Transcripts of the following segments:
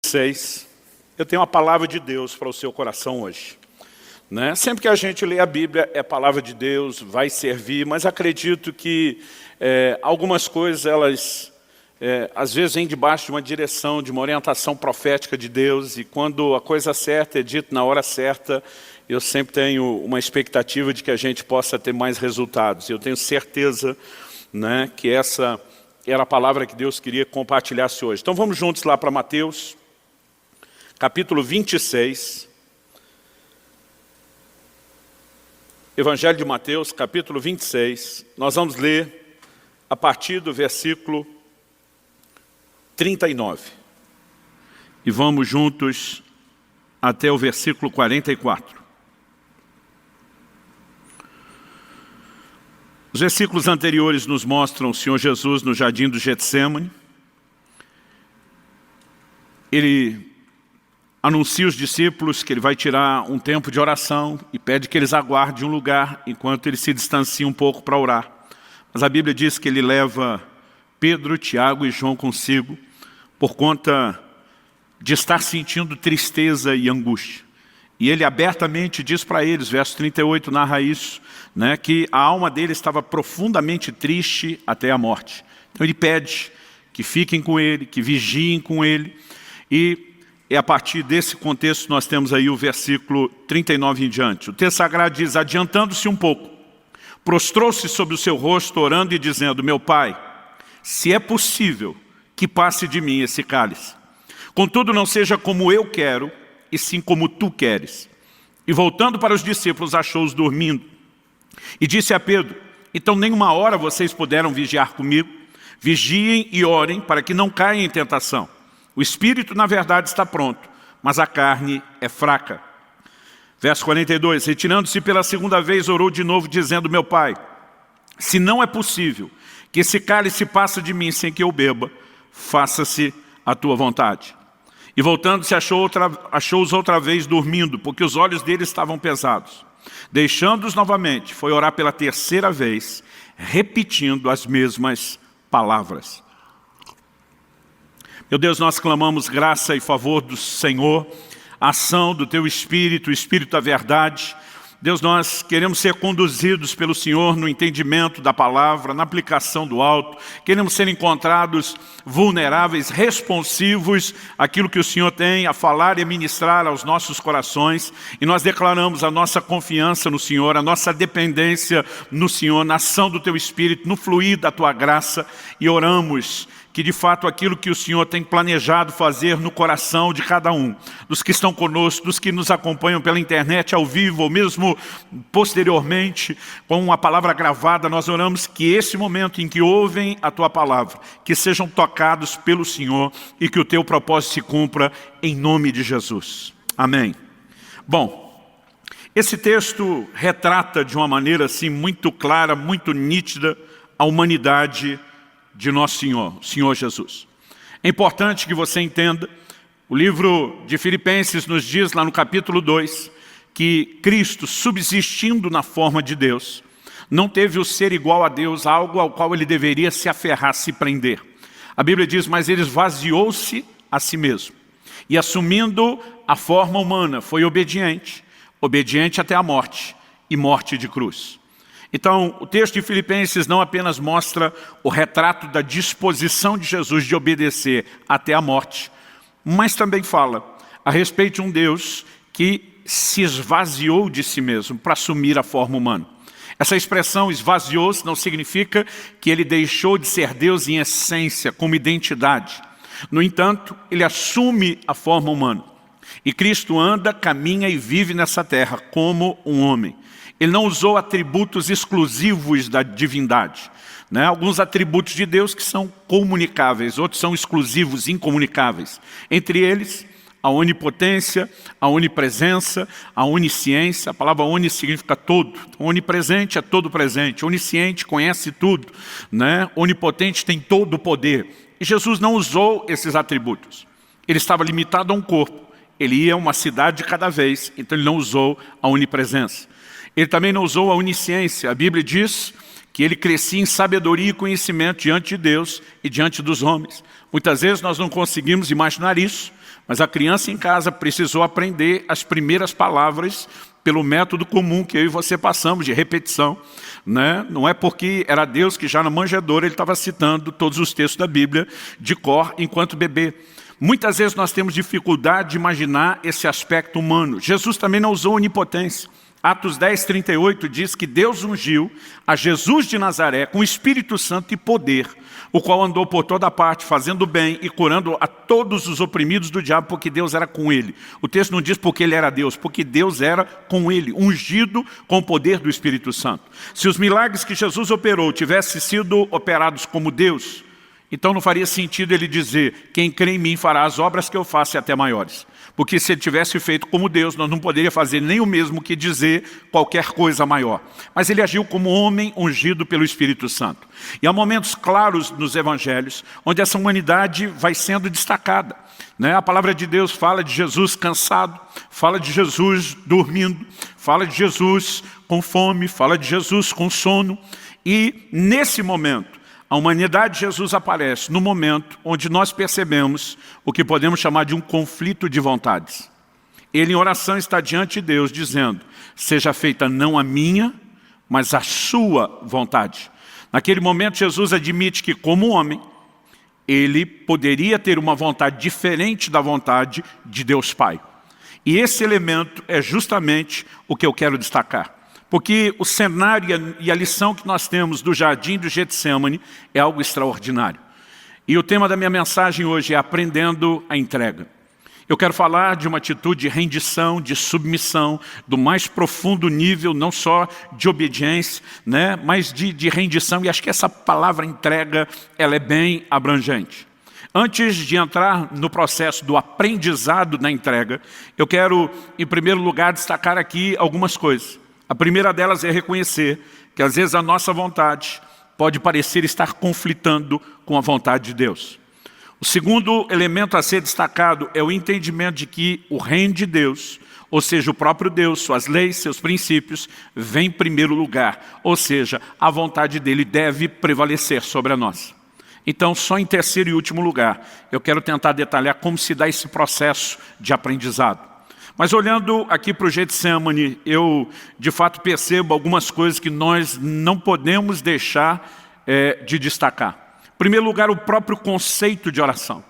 6, eu tenho uma palavra de Deus para o seu coração hoje. Sempre que a gente lê a Bíblia, é palavra de Deus, vai servir, mas acredito que algumas coisas, elas às vezes vêm debaixo de uma direção, de uma orientação profética de Deus, e quando a coisa certa é dita na hora certa, eu sempre tenho uma expectativa de que a gente possa ter mais resultados. Eu tenho certeza que essa era a palavra que Deus queria que compartilhasse hoje. Então vamos juntos lá para Mateus, capítulo 26. Evangelho de Mateus, capítulo 26. Nós vamos ler a partir do versículo 39. E vamos juntos até o versículo 44. Os versículos anteriores nos mostram o Senhor Jesus no jardim do Getsêmani. Ele anuncia aos discípulos que ele vai tirar um tempo de oração e pede que eles aguardem um lugar enquanto ele se distancia um pouco para orar. Mas a Bíblia diz que ele leva Pedro, Tiago e João consigo por conta de estar sentindo tristeza e angústia. E ele abertamente diz para eles, verso 38 narra isso, que a alma dele estava profundamente triste até a morte. Então ele pede que fiquem com ele, que vigiem com ele. E a partir desse contexto nós temos aí o versículo 39 em diante. O texto sagrado diz, adiantando-se um pouco, prostrou-se sobre o seu rosto, orando e dizendo, meu Pai, se é possível que passe de mim esse cálice. Contudo, não seja como eu quero, e sim como tu queres. E voltando para os discípulos, achou-os dormindo. E disse a Pedro, então nem uma hora vocês puderam vigiar comigo? Vigiem e orem para que não caiam em tentação. O espírito, na verdade, está pronto, mas a carne é fraca. Verso 42, retirando-se pela segunda vez, orou de novo, dizendo, meu Pai, se não é possível que esse cálice passe de mim sem que eu beba, faça-se a tua vontade. E voltando-se, achou-os outra vez dormindo, porque os olhos deles estavam pesados. Deixando-os novamente, foi orar pela terceira vez, repetindo as mesmas palavras. Meu Deus, nós clamamos graça e favor do Senhor, a ação do Teu Espírito, o Espírito da verdade. Deus, nós queremos ser conduzidos pelo Senhor no entendimento da palavra, na aplicação do alto. Queremos ser encontrados vulneráveis, responsivos àquilo que o Senhor tem a falar e a ministrar aos nossos corações. E nós declaramos a nossa confiança no Senhor, a nossa dependência no Senhor, na ação do Teu Espírito, no fluir da Tua graça. E oramos que de fato aquilo que o Senhor tem planejado fazer no coração de cada um, dos que estão conosco, dos que nos acompanham pela internet, ao vivo, ou mesmo posteriormente, com uma palavra gravada, nós oramos que esse momento em que ouvem a Tua palavra, que sejam tocados pelo Senhor e que o Teu propósito se cumpra em nome de Jesus. Amém. Bom, esse texto retrata de uma maneira assim muito clara, muito nítida, a humanidade de nosso Senhor, o Senhor Jesus. É importante que você entenda, o livro de Filipenses nos diz lá no capítulo 2, que Cristo, subsistindo na forma de Deus, não teve o ser igual a Deus, algo ao qual ele deveria se aferrar, se prender. A Bíblia diz, mas ele esvaziou-se a si mesmo. E assumindo a forma humana, foi obediente até a morte, e morte de cruz. Então, o texto de Filipenses não apenas mostra o retrato da disposição de Jesus de obedecer até a morte, mas também fala a respeito de um Deus que se esvaziou de si mesmo para assumir a forma humana. Essa expressão esvaziou-se não significa que ele deixou de ser Deus em essência, como identidade. No entanto, ele assume a forma humana. E Cristo anda, caminha e vive nessa terra como um homem. Ele não usou atributos exclusivos da divindade. Alguns atributos de Deus que são comunicáveis, outros são exclusivos, incomunicáveis. Entre eles, a onipotência, a onipresença, a onisciência. A palavra oni significa todo. Onipresente é todo presente. Onisciente conhece tudo. Onipotente tem todo o poder. E Jesus não usou esses atributos. Ele estava limitado a um corpo. Ele ia a uma cidade de cada vez, então ele não usou a onipresença. Ele também não usou a onisciência. A Bíblia diz que ele crescia em sabedoria e conhecimento diante de Deus e diante dos homens. Muitas vezes nós não conseguimos imaginar isso, Mas a criança em casa precisou aprender as primeiras palavras pelo método comum que eu e você passamos, de repetição, né? Não é porque era Deus que já na manjedoura ele estava citando todos os textos da Bíblia de cor enquanto bebê. Muitas vezes nós temos dificuldade de imaginar esse aspecto humano. Jesus também não usou onipotência. Atos 10, 38 diz que Deus ungiu a Jesus de Nazaré com o Espírito Santo e poder, o qual andou por toda parte, fazendo bem e curando a todos os oprimidos do diabo, porque Deus era com ele. O texto não diz porque ele era Deus, porque Deus era com ele, ungido com o poder do Espírito Santo. Se os milagres que Jesus operou tivessem sido operados como Deus, então não faria sentido ele dizer, quem crê em mim fará as obras que eu faço e até maiores. Porque se ele tivesse feito como Deus, nós não poderíamos fazer nem o mesmo que dizer qualquer coisa maior. Mas ele agiu como homem ungido pelo Espírito Santo. E há momentos claros nos evangelhos, onde essa humanidade vai sendo destacada, né? A palavra de Deus fala de Jesus cansado, fala de Jesus dormindo, fala de Jesus com fome, fala de Jesus com sono. E nesse momento, a humanidade de Jesus aparece no momento onde nós percebemos o que podemos chamar de um conflito de vontades. Ele em oração está diante de Deus dizendo, seja feita não a minha, mas a sua vontade. Naquele momento Jesus admite que como homem, ele poderia ter uma vontade diferente da vontade de Deus Pai. E esse elemento é justamente o que eu quero destacar. Porque o cenário e a lição que nós temos do jardim do Getsemane é algo extraordinário. E o tema da minha mensagem hoje é aprendendo a entrega. Eu quero falar de uma atitude de rendição, de submissão, do mais profundo nível, não só de obediência, né, mas de rendição. E acho que essa palavra entrega, ela é bem abrangente. Antes de entrar no processo do aprendizado na entrega, eu quero, em primeiro lugar, destacar aqui algumas coisas. A primeira delas é reconhecer que às vezes a nossa vontade pode parecer estar conflitando com a vontade de Deus. O segundo elemento a ser destacado é o entendimento de que o reino de Deus, ou seja, o próprio Deus, suas leis, seus princípios, vem em primeiro lugar. Ou seja, a vontade dele deve prevalecer sobre a nossa. Então, só em terceiro e último lugar, eu quero tentar detalhar como se dá esse processo de aprendizado. Mas olhando aqui para o Getsemane, eu de fato percebo algumas coisas que nós não podemos deixar de destacar. Em primeiro lugar, o próprio conceito de oração.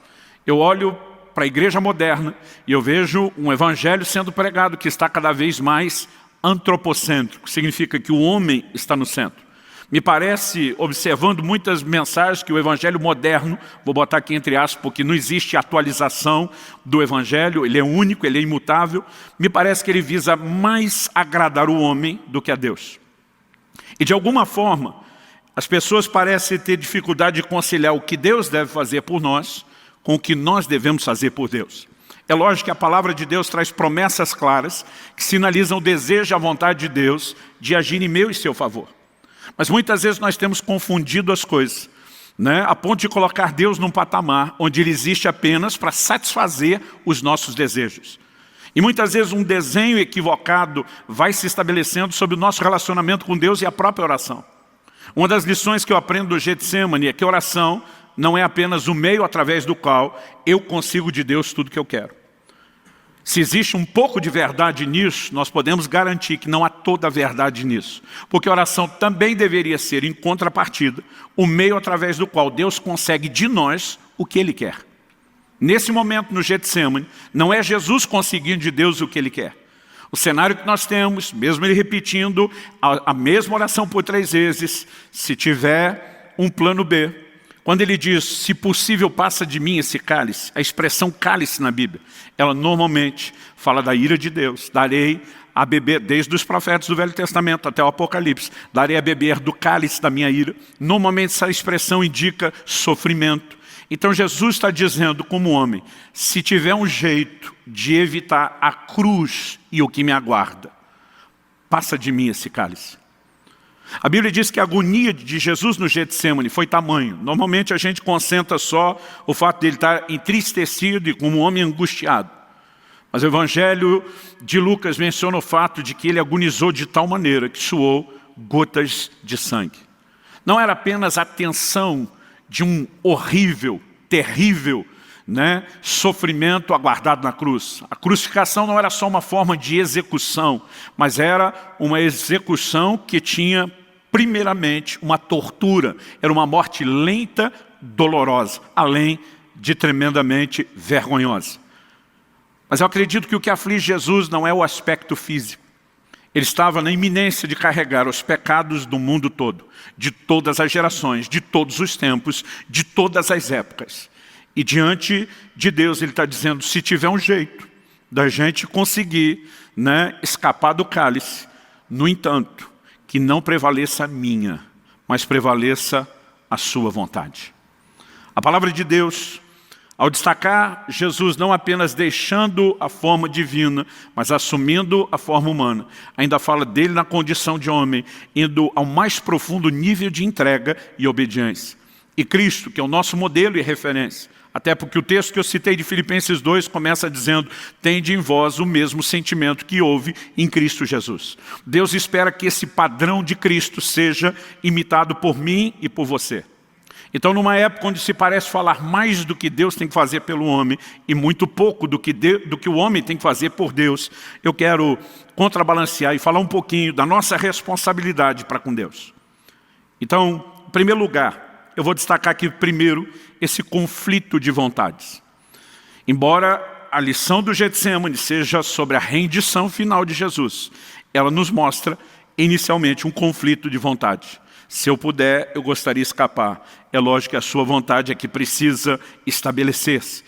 Eu olho para a igreja moderna e eu vejo um evangelho sendo pregado que está cada vez mais antropocêntrico, significa que o homem está no centro. Me parece, observando muitas mensagens, que o evangelho moderno, vou botar aqui entre aspas, porque não existe atualização do evangelho, ele é único, ele é imutável, me parece que ele visa mais agradar o homem do que a Deus. E de alguma forma, as pessoas parecem ter dificuldade de conciliar o que Deus deve fazer por nós com o que nós devemos fazer por Deus. É lógico que a palavra de Deus traz promessas claras que sinalizam o desejo e a vontade de Deus de agir em meu e seu favor. Mas muitas vezes nós temos confundido as coisas, né? A ponto de colocar Deus num patamar onde Ele existe apenas para satisfazer os nossos desejos. E muitas vezes um desenho equivocado vai se estabelecendo sobre o nosso relacionamento com Deus e a própria oração. Uma das lições que eu aprendo do Getsemane é que a oração não é apenas o meio através do qual eu consigo de Deus tudo que eu quero. Se existe um pouco de verdade nisso, nós podemos garantir que não há toda a verdade nisso. Porque a oração também deveria ser, em contrapartida, o meio através do qual Deus consegue de nós o que Ele quer. Nesse momento, no Getsemane, não é Jesus conseguindo de Deus o que Ele quer. O cenário que nós temos, mesmo Ele repetindo a mesma oração por 3 vezes, se tiver um plano B, quando ele diz, se possível, passa de mim esse cálice, a expressão cálice na Bíblia, ela normalmente fala da ira de Deus. Darei a beber, desde os profetas do Velho Testamento até o Apocalipse, darei a beber do cálice da minha ira. Normalmente essa expressão indica sofrimento. Então Jesus está dizendo como homem, se tiver um jeito de evitar a cruz e o que me aguarda, passa de mim esse cálice. A Bíblia diz que a agonia de Jesus no Getsemane foi tamanho. Normalmente a gente concentra só o fato de ele estar entristecido e como um homem angustiado. Mas o Evangelho de Lucas menciona o fato de que ele agonizou de tal maneira que suou gotas de sangue. Não era apenas a tensão de um horrível, terrível, né, sofrimento aguardado na cruz. A crucificação não era só uma forma de execução, mas era uma execução que tinha, primeiramente, uma tortura. Era uma morte lenta, dolorosa, além de tremendamente vergonhosa. Mas eu acredito que o que aflige Jesus não é o aspecto físico. Ele estava na iminência de carregar os pecados do mundo todo, de todas as gerações, de todos os tempos, de todas as épocas. E diante de Deus ele está dizendo, se tiver um jeito da gente conseguir, né, escapar do cálice, no entanto, que não prevaleça a minha, mas prevaleça a sua vontade. A palavra de Deus, ao destacar Jesus não apenas deixando a forma divina, mas assumindo a forma humana, ainda fala dele na condição de homem, indo ao mais profundo nível de entrega e obediência. E Cristo, que é o nosso modelo e referência, até porque o texto que eu citei de Filipenses 2 começa dizendo, tende em vós o mesmo sentimento que houve em Cristo Jesus. Deus espera que esse padrão de Cristo seja imitado por mim e por você. Então, numa época onde se parece falar mais do que Deus tem que fazer pelo homem e muito pouco do que o homem tem que fazer por Deus, eu quero contrabalancear e falar um pouquinho da nossa responsabilidade para com Deus. Então, em primeiro lugar, eu vou destacar aqui primeiro esse conflito de vontades. Embora a lição do Getsemane seja sobre a rendição final de Jesus, ela nos mostra inicialmente um conflito de vontade. Se eu puder, eu gostaria de escapar. É lógico que a sua vontade é que precisa estabelecer-se.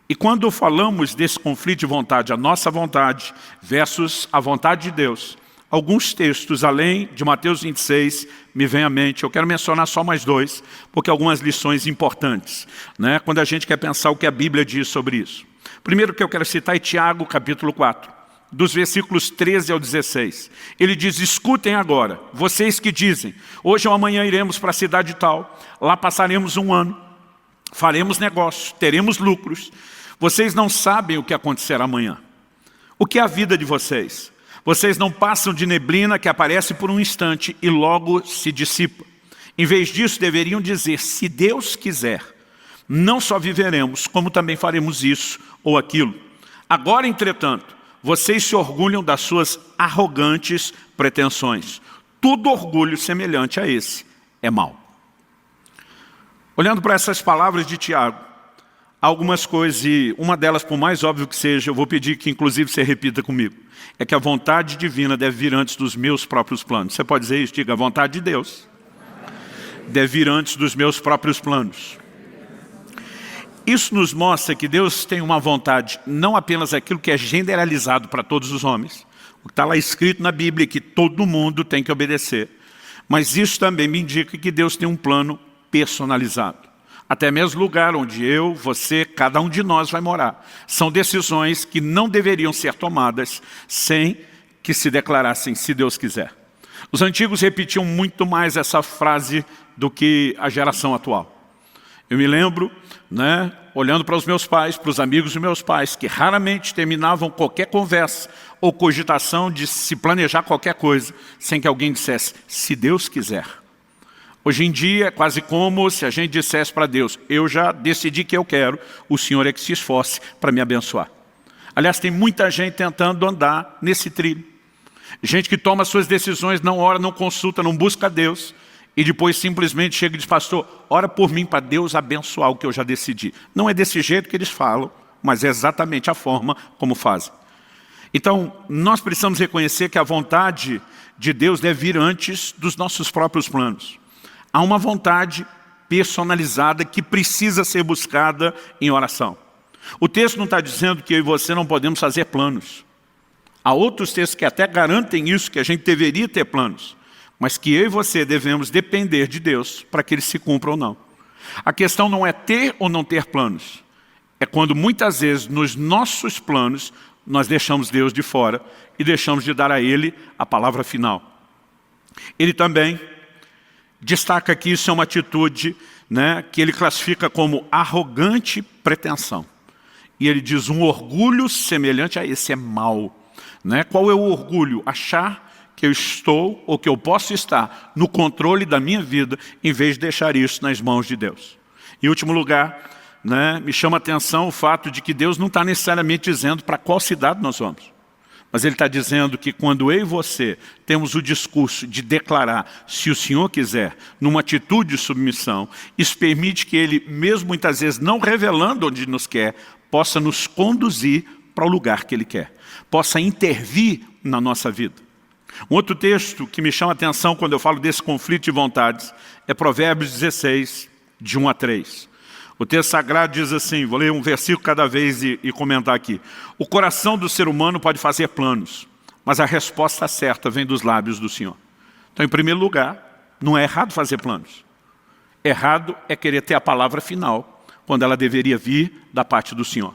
E quando falamos desse conflito de vontade, a nossa vontade versus a vontade de Deus, alguns textos, além de Mateus 26, me vem à mente. Eu quero mencionar só mais dois, porque algumas lições importantes, né? Quando a gente quer pensar o que a Bíblia diz sobre isso. Primeiro que eu quero citar é Tiago, capítulo 4. Dos versículos 13 ao 16. Ele diz, escutem agora, vocês que dizem, hoje ou amanhã iremos para a cidade tal, lá passaremos um ano, faremos negócios, teremos lucros. Vocês não sabem o que acontecerá amanhã. O que é a vida de vocês? Vocês não passam de neblina que aparece por um instante e logo se dissipa. Em vez disso, deveriam dizer, se Deus quiser, não só viveremos, como também faremos isso ou aquilo. Agora, entretanto, vocês se orgulham das suas arrogantes pretensões. Todo orgulho semelhante a esse é mau. Olhando para essas palavras de Tiago, há algumas coisas, e uma delas, por mais óbvio que seja, eu vou pedir que inclusive você repita comigo, é que a vontade divina deve vir antes dos meus próprios planos. Você pode dizer isso? Diga, a vontade de Deus deve vir antes dos meus próprios planos. Isso nos mostra que Deus tem uma vontade, não apenas aquilo que é generalizado para todos os homens, o que está lá escrito na Bíblia, que todo mundo tem que obedecer, mas isso também me indica que Deus tem um plano personalizado. Até mesmo o lugar onde eu, você, cada um de nós vai morar. São decisões que não deveriam ser tomadas sem que se declarassem, se Deus quiser. Os antigos repetiam muito mais essa frase do que a geração atual. Eu me lembro, né, olhando para os meus pais, para os amigos dos meus pais, que raramente terminavam qualquer conversa ou cogitação de se planejar qualquer coisa, sem que alguém dissesse, se Deus quiser. Hoje em dia é quase como se a gente dissesse para Deus, eu já decidi que eu quero, o Senhor é que se esforce para me abençoar. Aliás, tem muita gente tentando andar nesse trilho. Gente que toma suas decisões, não ora, não consulta, não busca Deus, e depois simplesmente chega e diz, pastor, ora por mim para Deus abençoar o que eu já decidi. Não é desse jeito que eles falam, mas é exatamente a forma como fazem. Então, nós precisamos reconhecer que a vontade de Deus deve vir antes dos nossos próprios planos. Há uma vontade personalizada que precisa ser buscada em oração. O texto não está dizendo que eu e você não podemos fazer planos. Há outros textos que até garantem isso, que a gente deveria ter planos, mas que eu e você devemos depender de Deus para que eles se cumpram ou não. A questão não é ter ou não ter planos. É quando muitas vezes nos nossos planos nós deixamos Deus de fora e deixamos de dar a Ele a palavra final. Ele também destaca que isso é uma atitude, né, que ele classifica como arrogante pretensão. E ele diz, um orgulho semelhante a esse é mau. Né? Qual é o orgulho? Achar que eu estou, ou que eu posso estar, no controle da minha vida, em vez de deixar isso nas mãos de Deus. Em último lugar, né, me chama a atenção o fato de que Deus não está necessariamente dizendo para qual cidade nós vamos. Mas Ele está dizendo que quando eu e você temos o discurso de declarar, se o Senhor quiser, numa atitude de submissão, isso permite que Ele, mesmo muitas vezes não revelando onde nos quer, possa nos conduzir para o lugar que Ele quer, possa intervir na nossa vida. Um outro texto que me chama a atenção quando eu falo desse conflito de vontades é Provérbios 16, de 1 a 3. O texto sagrado diz assim, vou ler um versículo cada vez e comentar aqui. O coração do ser humano pode fazer planos, mas a resposta certa vem dos lábios do Senhor. Então, em primeiro lugar, não é errado fazer planos. Errado é querer ter a palavra final, quando ela deveria vir da parte do Senhor.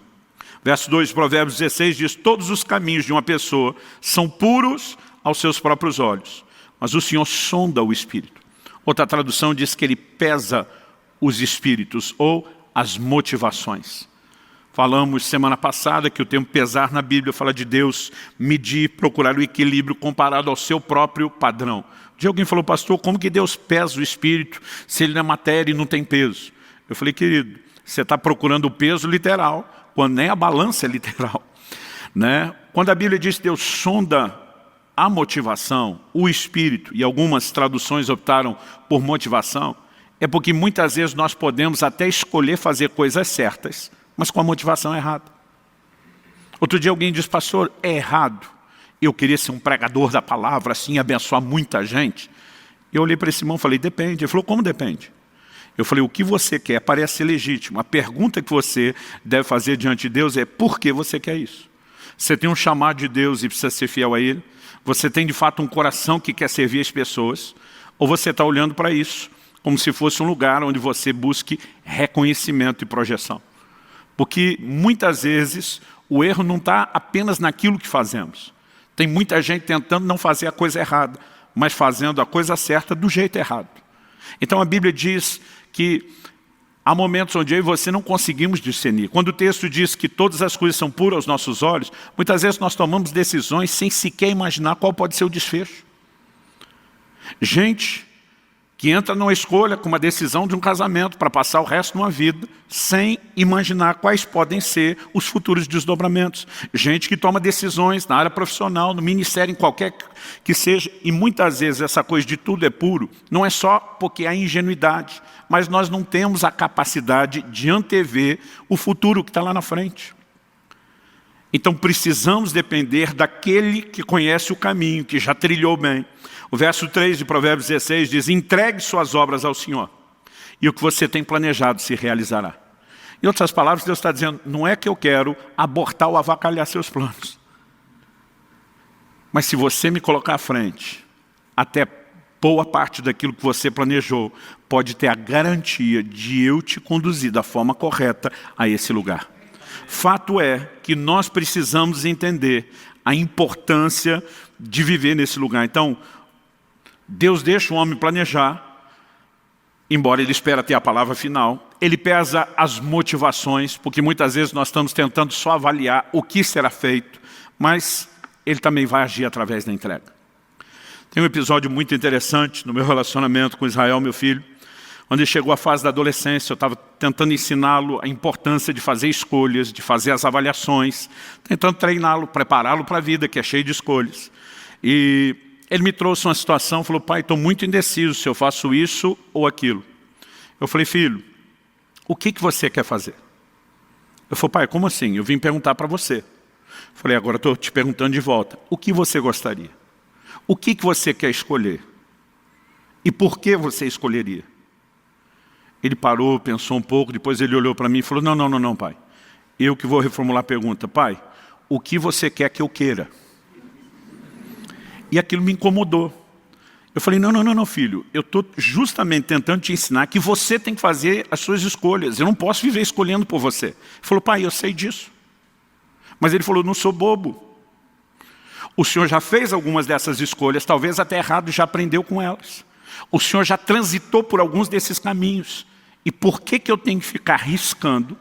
Verso 2 de Provérbios 16 diz, todos os caminhos de uma pessoa são puros aos seus próprios olhos, mas o Senhor sonda o espírito. Outra tradução diz que Ele pesa os espíritos ou as motivações. Falamos semana passada que o termo pesar na Bíblia fala de Deus medir, procurar o equilíbrio comparado ao seu próprio padrão. Um dia alguém falou, pastor, como que Deus pesa o espírito se ele não é matéria e não tem peso? Eu falei, querido, você está procurando o peso literal, quando nem a balança é literal. Né? Quando a Bíblia diz que Deus sonda a motivação, o espírito, e algumas traduções optaram por motivação, é porque muitas vezes nós podemos até escolher fazer coisas certas, mas com a motivação errada. Outro dia alguém disse, pastor, é errado eu queria ser um pregador da palavra, assim, abençoar muita gente. Eu olhei para esse irmão e falei, depende. Ele falou, como depende? Eu falei, o que você quer parece legítimo. A pergunta que você deve fazer diante de Deus é, por que você quer isso? Você tem um chamado de Deus e precisa ser fiel a Ele? Você tem de fato um coração que quer servir as pessoas? Ou você está olhando para isso como se fosse um lugar onde você busque reconhecimento e projeção? Porque muitas vezes o erro não está apenas naquilo que fazemos. Tem muita gente tentando não fazer a coisa errada, mas fazendo a coisa certa do jeito errado. Então a Bíblia diz que há momentos onde eu e você não conseguimos discernir. Quando o texto diz que todas as coisas são puras aos nossos olhos, muitas vezes nós tomamos decisões sem sequer imaginar qual pode ser o desfecho. Gente que entra numa escolha com uma decisão de um casamento para passar o resto de uma vida sem imaginar quais podem ser os futuros desdobramentos. Gente que toma decisões na área profissional, no ministério, em qualquer que seja, e muitas vezes essa coisa de tudo é puro, não é só porque há ingenuidade, mas nós não temos a capacidade de antever o futuro que está lá na frente. Então precisamos depender daquele que conhece o caminho, que já trilhou bem. O verso 3 de Provérbios 16 diz, entregue suas obras ao Senhor, e o que você tem planejado se realizará. Em outras palavras, Deus está dizendo, não é que eu quero abortar ou avacalhar seus planos. Mas se você me colocar à frente, até boa parte daquilo que você planejou, pode ter a garantia de eu te conduzir da forma correta a esse lugar. Fato é que nós precisamos entender a importância de viver nesse lugar. Então, Deus deixa o homem planejar, embora ele espera ter a palavra final. Ele pesa as motivações, porque muitas vezes nós estamos tentando só avaliar o que será feito, mas Ele também vai agir através da entrega. Tem um episódio muito interessante no meu relacionamento com Israel, meu filho. Quando ele chegou à fase da adolescência, eu estava tentando ensiná-lo a importância de fazer escolhas, de fazer as avaliações, tentando treiná-lo, prepará-lo para a vida, que é cheia de escolhas. E ele me trouxe uma situação, falou, pai, estou muito indeciso se eu faço isso ou aquilo. Eu falei, filho, o que você quer fazer? Eu falei, pai, como assim? Eu vim perguntar para você. Eu falei, agora estou te perguntando de volta. O que você gostaria? O que você quer escolher? E por que você escolheria? Ele parou, pensou um pouco, depois ele olhou para mim e falou, não, pai. Eu que vou reformular a pergunta. Pai, o que você quer que eu queira? E aquilo me incomodou. Eu falei, não, filho. Eu estou justamente tentando te ensinar que você tem que fazer as suas escolhas. Eu não posso viver escolhendo por você. Ele falou, pai, eu sei disso. Mas ele falou, não sou bobo. O senhor já fez algumas dessas escolhas, talvez até errado, já aprendeu com elas. O senhor já transitou por alguns desses caminhos. E por que eu tenho que ficar arriscando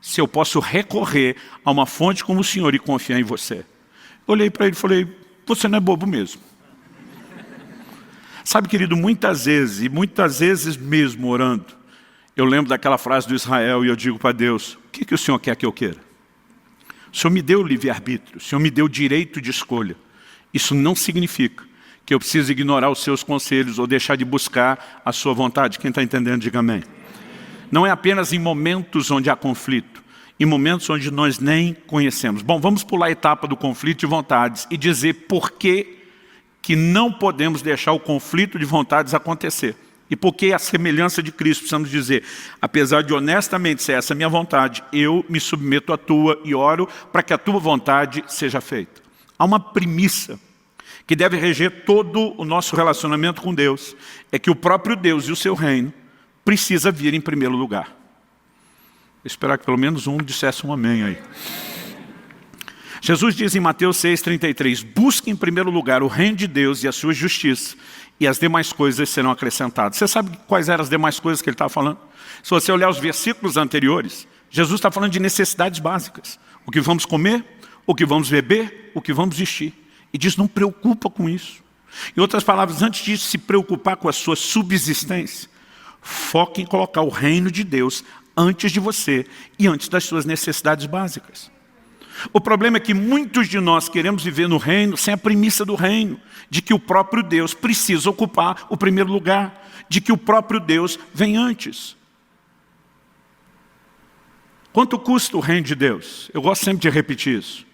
se eu posso recorrer a uma fonte como o senhor e confiar em você? Eu olhei para ele e falei, você não é bobo mesmo. Sabe, querido, muitas vezes mesmo orando, eu lembro daquela frase do Israel e eu digo para Deus, o que o Senhor quer que eu queira? O Senhor me deu o livre-arbítrio, o Senhor me deu o direito de escolha. Isso não significa que eu preciso ignorar os seus conselhos ou deixar de buscar a sua vontade. Quem está entendendo, diga amém. Não é apenas em momentos onde há conflito, em momentos onde nós nem conhecemos. Bom, vamos pular a etapa do conflito de vontades e dizer por que não podemos deixar o conflito de vontades acontecer. E por que a semelhança de Cristo, precisamos dizer, apesar de honestamente ser essa a minha vontade, eu me submeto à tua e oro para que a tua vontade seja feita. Há uma premissa que deve reger todo o nosso relacionamento com Deus, é que o próprio Deus e o seu reino precisa vir em primeiro lugar. Vou esperar que pelo menos um dissesse um amém aí. Jesus diz em Mateus 6,33, busque em primeiro lugar o reino de Deus e a sua justiça, e as demais coisas serão acrescentadas. Você sabe quais eram as demais coisas que ele estava falando? Se você olhar os versículos anteriores, Jesus está falando de necessidades básicas. O que vamos comer, o que vamos beber, o que vamos vestir. E diz, não preocupa com isso. Em outras palavras, antes de se preocupar com a sua subsistência, foque em colocar o reino de Deus antes de você e antes das suas necessidades básicas. O problema é que muitos de nós queremos viver no reino sem a premissa do reino, de que o próprio Deus precisa ocupar o primeiro lugar, de que o próprio Deus vem antes. Quanto custa o reino de Deus? Eu gosto sempre de repetir isso.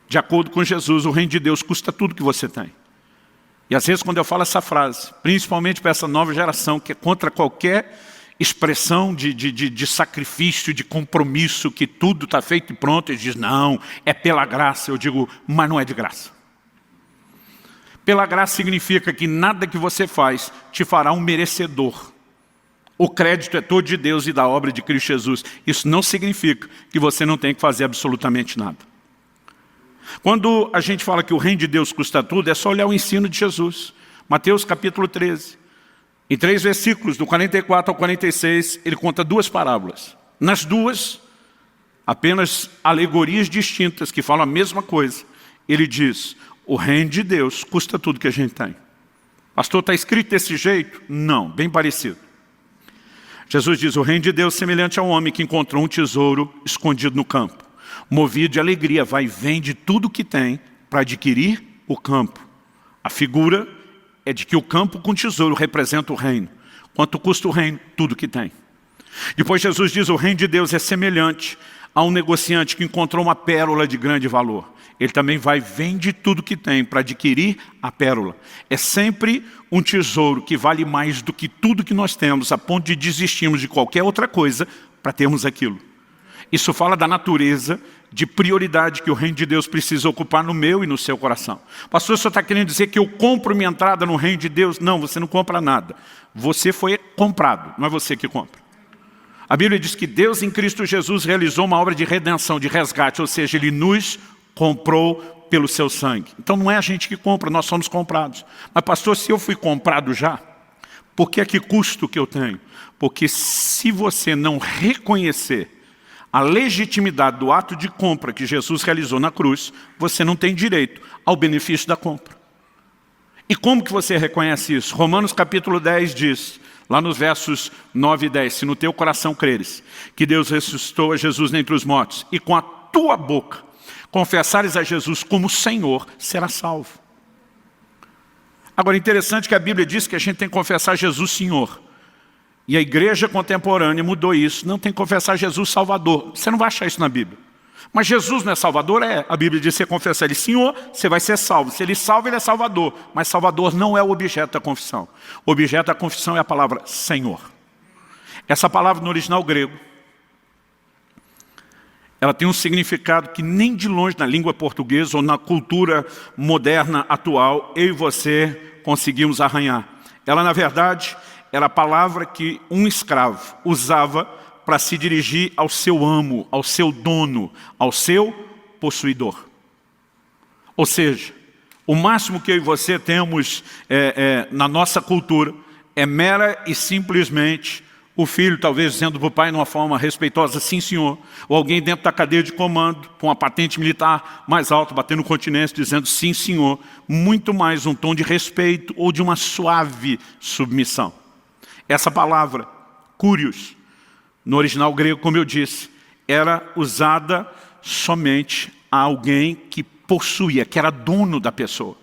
De acordo com Jesus, o reino de Deus custa tudo que você tem. E às vezes quando eu falo essa frase, principalmente para essa nova geração, que é contra qualquer expressão de sacrifício, de compromisso, que tudo está feito e pronto, eles dizem, não, é pela graça. Eu digo, mas não é de graça. Pela graça significa que nada que você faz te fará um merecedor. O crédito é todo de Deus e da obra de Cristo Jesus. Isso não significa que você não tem que fazer absolutamente nada. Quando a gente fala que o reino de Deus custa tudo, é só olhar o ensino de Jesus. Mateus capítulo 13. Em 3 versículos, do 44 ao 46, ele conta 2 parábolas. Nas duas, apenas alegorias distintas que falam a mesma coisa. Ele diz, o reino de Deus custa tudo que a gente tem. Pastor, está escrito desse jeito? Não, bem parecido. Jesus diz, o reino de Deus é semelhante ao homem que encontrou um tesouro escondido no campo. Movido de alegria, vai e vende tudo que tem para adquirir o campo. A figura é de que o campo com tesouro representa o reino. Quanto custa o reino? Tudo que tem. Depois Jesus diz, o reino de Deus é semelhante a um negociante que encontrou uma pérola de grande valor. Ele também vai e vende tudo que tem para adquirir a pérola. É sempre um tesouro que vale mais do que tudo que nós temos, a ponto de desistirmos de qualquer outra coisa para termos aquilo. Isso fala da natureza de prioridade que o reino de Deus precisa ocupar no meu e no seu coração. Pastor, o senhor está querendo dizer que eu compro minha entrada no reino de Deus? Não, você não compra nada. Você foi comprado, não é você que compra. A Bíblia diz que Deus em Cristo Jesus realizou uma obra de redenção, de resgate, ou seja, Ele nos comprou pelo seu sangue. Então não é a gente que compra, nós somos comprados. Mas pastor, se eu fui comprado já, por que é que custa o que eu tenho? Porque se você não reconhecer a legitimidade do ato de compra que Jesus realizou na cruz, você não tem direito ao benefício da compra. E como que você reconhece isso? Romanos capítulo 10 diz, lá nos versos 9 e 10, se no teu coração creres que Deus ressuscitou a Jesus dentre os mortos, e com a tua boca confessares a Jesus como Senhor, será salvo. Agora, interessante que a Bíblia diz que a gente tem que confessar Jesus Senhor. E a igreja contemporânea mudou isso. Não tem que confessar Jesus Salvador. Você não vai achar isso na Bíblia. Mas Jesus não é Salvador? É. A Bíblia diz que você confessar Ele Senhor, você vai ser salvo. Se Ele salva, Ele é Salvador. Mas Salvador não é o objeto da confissão. O objeto da confissão é a palavra Senhor. Essa palavra no original grego, ela tem um significado que nem de longe na língua portuguesa ou na cultura moderna atual, eu e você conseguimos arranhar. Ela, na verdade, era a palavra que um escravo usava para se dirigir ao seu amo, ao seu dono, ao seu possuidor. Ou seja, o máximo que eu e você temos na nossa cultura é mera e simplesmente o filho talvez dizendo para o pai de uma forma respeitosa, sim senhor, ou alguém dentro da cadeia de comando, com uma patente militar mais alta, batendo continência, dizendo sim senhor, muito mais um tom de respeito ou de uma suave submissão. Essa palavra, curios, no original grego, como eu disse, era usada somente a alguém que possuía, que era dono da pessoa.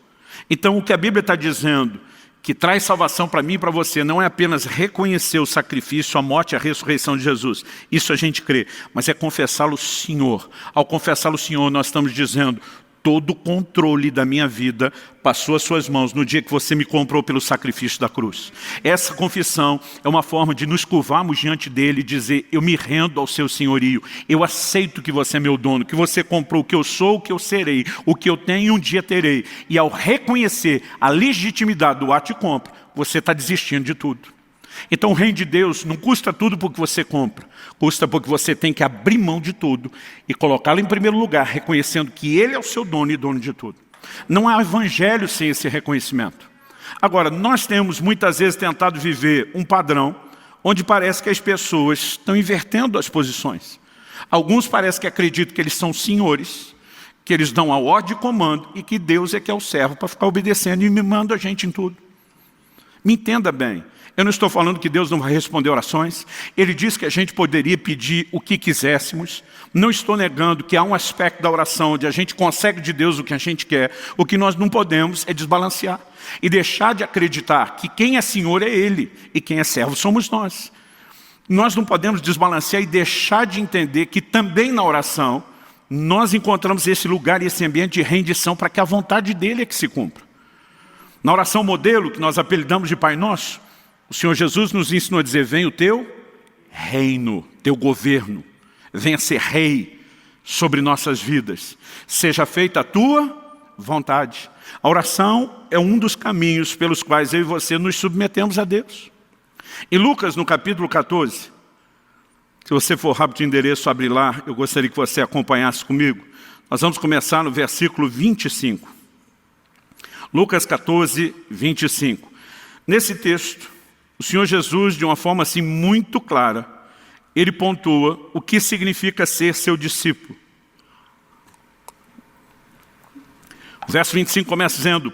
Então o que a Bíblia está dizendo, que traz salvação para mim e para você, não é apenas reconhecer o sacrifício, a morte e a ressurreição de Jesus. Isso a gente crê, mas é confessá-lo Senhor. Ao confessá-lo Senhor, nós estamos dizendo, todo o controle da minha vida passou às suas mãos no dia que você me comprou pelo sacrifício da cruz. Essa confissão é uma forma de nos curvarmos diante dele e dizer, eu me rendo ao seu senhorio, eu aceito que você é meu dono, que você comprou o que eu sou, o que eu serei, o que eu tenho um dia terei. E ao reconhecer a legitimidade do ato de compra, você está desistindo de tudo. Então o reino de Deus não custa tudo porque você compra, custa porque você tem que abrir mão de tudo e colocá-lo em primeiro lugar, reconhecendo que Ele é o seu dono e dono de tudo. Não há evangelho sem esse reconhecimento. Agora, nós temos muitas vezes tentado viver um padrão onde parece que as pessoas estão invertendo as posições. Alguns parecem que acreditam que eles são senhores, que eles dão a ordem e comando e que Deus é que é o servo para ficar obedecendo e mimando a gente em tudo. Me entenda bem. Eu não estou falando que Deus não vai responder orações. Ele disse que a gente poderia pedir o que quiséssemos. Não estou negando que há um aspecto da oração onde a gente consegue de Deus o que a gente quer. O que nós não podemos é desbalancear. E deixar de acreditar que quem é Senhor é Ele e quem é servo somos nós. Nós não podemos desbalancear e deixar de entender que também na oração nós encontramos esse lugar e esse ambiente de rendição para que a vontade dEle é que se cumpra. Na oração modelo, que nós apelidamos de Pai Nosso, o Senhor Jesus nos ensinou a dizer, venha o teu reino, teu governo, venha ser rei sobre nossas vidas, seja feita a tua vontade. A oração é um dos caminhos pelos quais eu e você nos submetemos a Deus. Em Lucas, no capítulo 14, se você for rápido de endereço, abre lá, eu gostaria que você acompanhasse comigo. Nós vamos começar no versículo 25. Lucas 14, 25. Nesse texto, o Senhor Jesus, de uma forma assim muito clara, ele pontua o que significa ser seu discípulo. O verso 25 começa dizendo,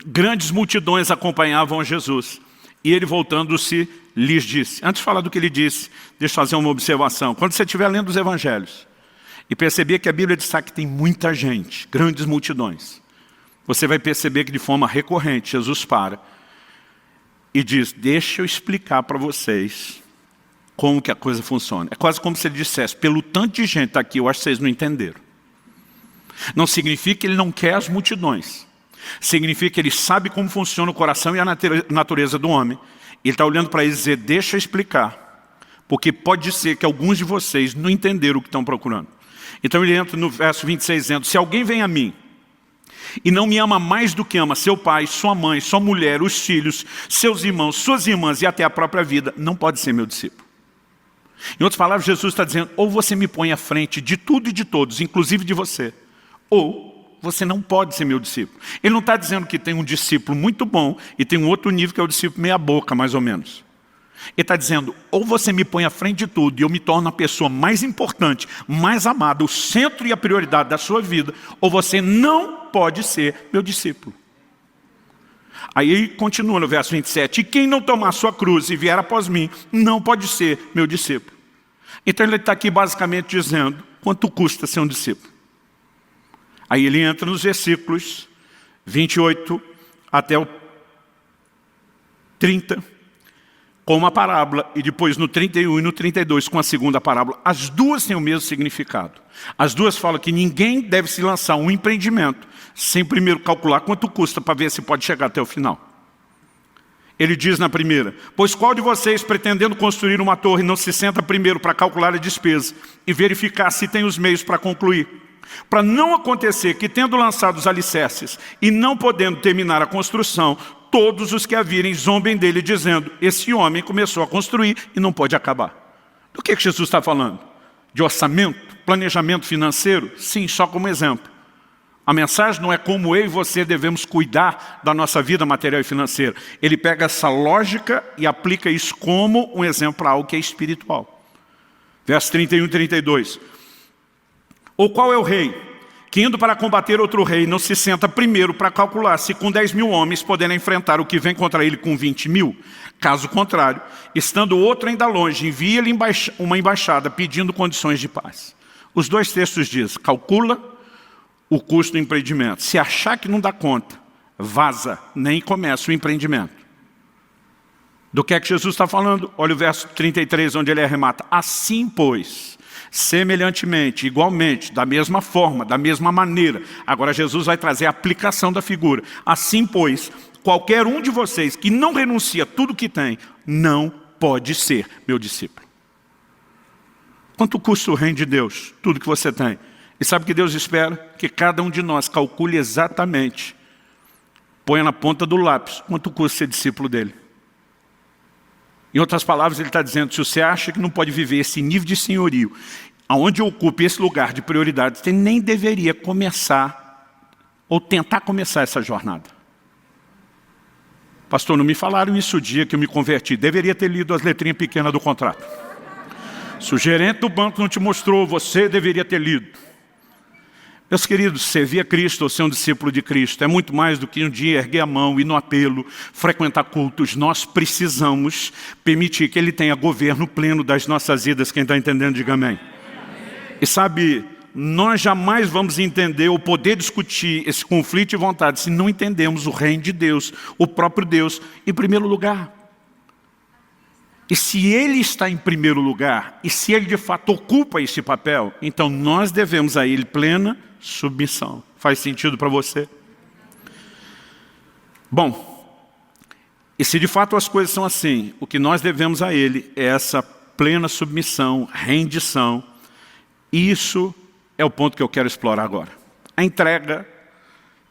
grandes multidões acompanhavam a Jesus. E ele voltando-se, lhes disse. Antes de falar do que ele disse, deixa eu fazer uma observação. Quando você estiver lendo os evangelhos e perceber que a Bíblia diz que tem muita gente, grandes multidões, você vai perceber que de forma recorrente Jesus para e diz, deixa eu explicar para vocês como que a coisa funciona. É quase como se ele dissesse, pelo tanto de gente aqui, eu acho que vocês não entenderam. Não significa que ele não quer as multidões. Significa que ele sabe como funciona o coração e a natureza do homem. Ele está olhando para eles e dizer, deixa eu explicar. Porque pode ser que alguns de vocês não entenderam o que estão procurando. Então ele entra no verso 26 dizendo, se alguém vem a mim e não me ama mais do que ama seu pai, sua mãe, sua mulher, os filhos, seus irmãos, suas irmãs e até a própria vida, não pode ser meu discípulo. Em outras palavras, Jesus está dizendo, ou você me põe à frente de tudo e de todos, inclusive de você, ou você não pode ser meu discípulo. Ele não está dizendo que tem um discípulo muito bom e tem um outro nível que é o discípulo meia boca, mais ou menos. Ele está dizendo, ou você me põe à frente de tudo e eu me torno a pessoa mais importante, mais amada, o centro e a prioridade da sua vida, ou você não pode ser meu discípulo. Aí ele continua no verso 27, e quem não tomar sua cruz e vier após mim, não pode ser meu discípulo. Então ele está aqui basicamente dizendo, quanto custa ser um discípulo? Aí ele entra nos versículos 28 até o 30, com uma parábola, e depois no 31 e no 32 com a segunda parábola. As duas têm o mesmo significado. As duas falam que ninguém deve se lançar um empreendimento sem primeiro calcular quanto custa para ver se pode chegar até o final. Ele diz na primeira, pois qual de vocês, pretendendo construir uma torre, não se senta primeiro para calcular a despesa e verificar se tem os meios para concluir? Para não acontecer que, tendo lançado os alicerces e não podendo terminar a construção, todos os que a virem zombem dele, dizendo, esse homem começou a construir e não pode acabar. Do que Jesus está falando? De orçamento, planejamento financeiro? Sim, só como exemplo. A mensagem não é como eu e você devemos cuidar da nossa vida material e financeira. Ele pega essa lógica e aplica isso como um exemplo para algo que é espiritual. Verso 31 e 32. Ou qual é o rei que indo para combater outro rei, não se senta primeiro para calcular se com 10.000 homens poderá enfrentar o que vem contra ele com 20.000. Caso contrário, estando outro ainda longe, envia-lhe uma embaixada pedindo condições de paz. Os dois textos dizem, calcula o custo do empreendimento. Se achar que não dá conta, vaza, nem começa o empreendimento. Do que é que Jesus está falando? Olha o verso 33, onde ele arremata. Assim, pois, semelhantemente, igualmente, da mesma forma, da mesma maneira. Agora Jesus vai trazer a aplicação da figura. Assim, pois, qualquer um de vocês que não renuncia a tudo que tem, não pode ser meu discípulo. Quanto custa o reino de Deus? Tudo que você tem. E sabe o que Deus espera? Que cada um de nós calcule exatamente, ponha na ponta do lápis, quanto custa ser discípulo dele. Em outras palavras, ele está dizendo, se você acha que não pode viver esse nível de senhorio, aonde ocupe esse lugar de prioridade, você nem deveria começar, ou tentar começar essa jornada. Pastor, não me falaram isso o dia que eu me converti. Deveria ter lido as letrinhas pequenas do contrato. Se o gerente do banco não te mostrou, você deveria ter lido. Meus queridos, servir a Cristo ou ser um discípulo de Cristo é muito mais do que um dia erguer a mão, ir no apelo, frequentar cultos. Nós precisamos permitir que Ele tenha governo pleno das nossas vidas. Quem está entendendo, diga amém. E sabe, nós jamais vamos entender ou poder discutir esse conflito de vontade se não entendemos o reino de Deus, o próprio Deus, em primeiro lugar. E se Ele está em primeiro lugar, e se Ele de fato ocupa esse papel, então nós devemos a Ele plena submissão. Faz sentido para você? Bom, e se de fato as coisas são assim, o que nós devemos a Ele é essa plena submissão, rendição. Isso é o ponto que eu quero explorar agora. A entrega,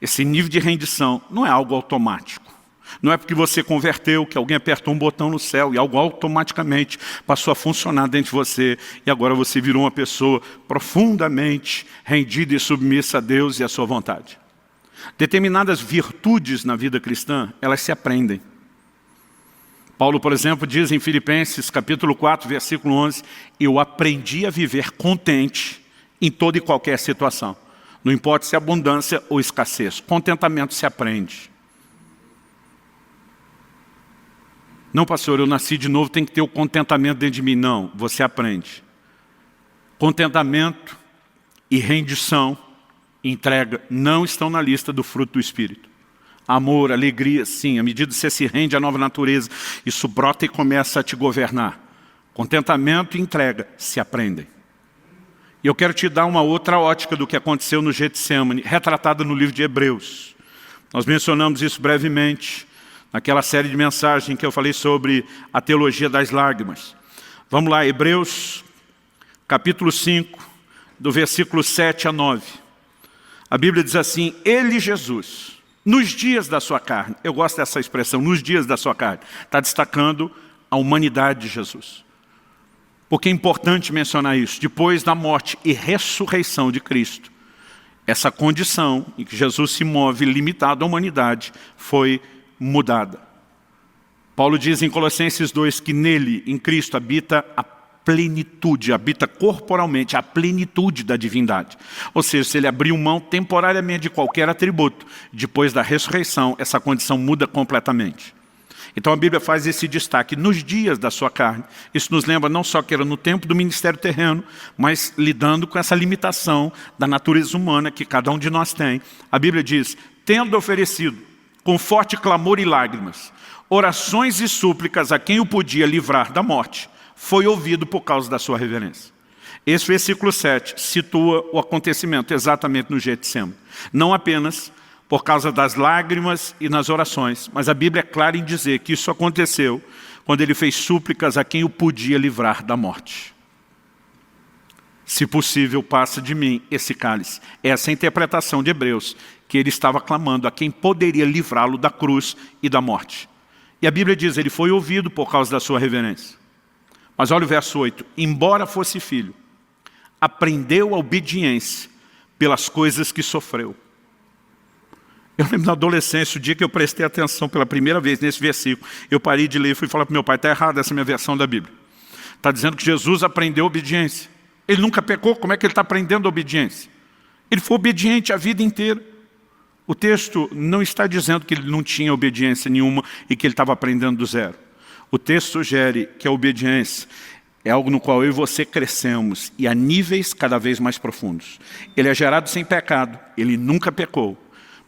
esse nível de rendição, não é algo automático. Não é porque você converteu, que alguém apertou um botão no céu e algo automaticamente passou a funcionar dentro de você e agora você virou uma pessoa profundamente rendida e submissa a Deus e à sua vontade. Determinadas virtudes na vida cristã, elas se aprendem. Paulo, por exemplo, diz em Filipenses, capítulo 4, versículo 11, eu aprendi a viver contente em toda e qualquer situação. Não importa se é abundância ou escassez. Contentamento se aprende. Não, pastor, eu nasci de novo, tem que ter o contentamento dentro de mim. Não, você aprende. Contentamento e rendição, entrega, não estão na lista do fruto do Espírito. Amor, alegria, sim. À medida que você se rende à nova natureza, isso brota e começa a te governar. Contentamento e entrega se aprendem. E eu quero te dar uma outra ótica do que aconteceu no Getsemane, retratada no livro de Hebreus. Nós mencionamos isso brevemente naquela série de mensagens que eu falei sobre a teologia das lágrimas. Vamos lá, Hebreus, capítulo 5, do versículo 7 a 9. A Bíblia diz assim, Ele, Jesus, nos dias da sua carne, eu gosto dessa expressão, nos dias da sua carne, está destacando a humanidade de Jesus. Porque é importante mencionar isso, depois da morte e ressurreição de Cristo, essa condição em que Jesus se move limitado à humanidade foi mudada. Paulo diz em Colossenses 2 que nele, em Cristo, habita a plenitude, habita corporalmente a plenitude da divindade. Ou seja, se ele abriu mão temporariamente de qualquer atributo, depois da ressurreição, essa condição muda completamente. Então a Bíblia faz esse destaque nos dias da sua carne. Isso nos lembra não só que era no tempo do ministério terreno, mas lidando com essa limitação da natureza humana que cada um de nós tem. A Bíblia diz, tendo oferecido com forte clamor e lágrimas, orações e súplicas a quem o podia livrar da morte, foi ouvido por causa da sua reverência. Esse versículo 7 situa o acontecimento exatamente no Getsemane. Não apenas por causa das lágrimas e nas orações, mas a Bíblia é clara em dizer que isso aconteceu quando ele fez súplicas a quem o podia livrar da morte. Se possível, passa de mim esse cálice. Essa é a interpretação de Hebreus, que ele estava clamando a quem poderia livrá-lo da cruz e da morte. E a Bíblia diz, ele foi ouvido por causa da sua reverência. Mas olha o verso 8, embora fosse filho, aprendeu a obediência pelas coisas que sofreu. Eu lembro na adolescência, o dia que eu prestei atenção pela primeira vez nesse versículo, eu parei de ler e fui falar para meu pai, está errada essa minha versão da Bíblia. Está dizendo que Jesus aprendeu obediência. Ele nunca pecou, como é que ele está aprendendo obediência? Ele foi obediente a vida inteira. O texto não está dizendo que ele não tinha obediência nenhuma e que ele estava aprendendo do zero. O texto sugere que a obediência é algo no qual eu e você crescemos e a níveis cada vez mais profundos. Ele é gerado sem pecado, ele nunca pecou.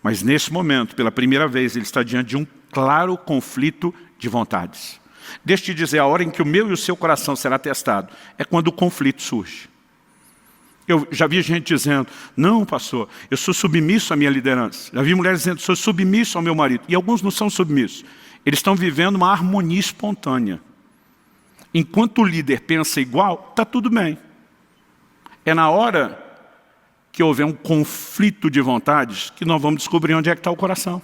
Mas nesse momento, pela primeira vez, ele está diante de um claro conflito de vontades. Deixa eu te dizer, a hora em que o meu e o seu coração será testado é quando o conflito surge. Eu já vi gente dizendo, não, pastor, eu sou submisso à minha liderança. Já vi mulheres dizendo, sou submisso ao meu marido. E alguns não são submissos. Eles estão vivendo uma harmonia espontânea. Enquanto o líder pensa igual, está tudo bem. É na hora que houver um conflito de vontades que nós vamos descobrir onde é que está o coração.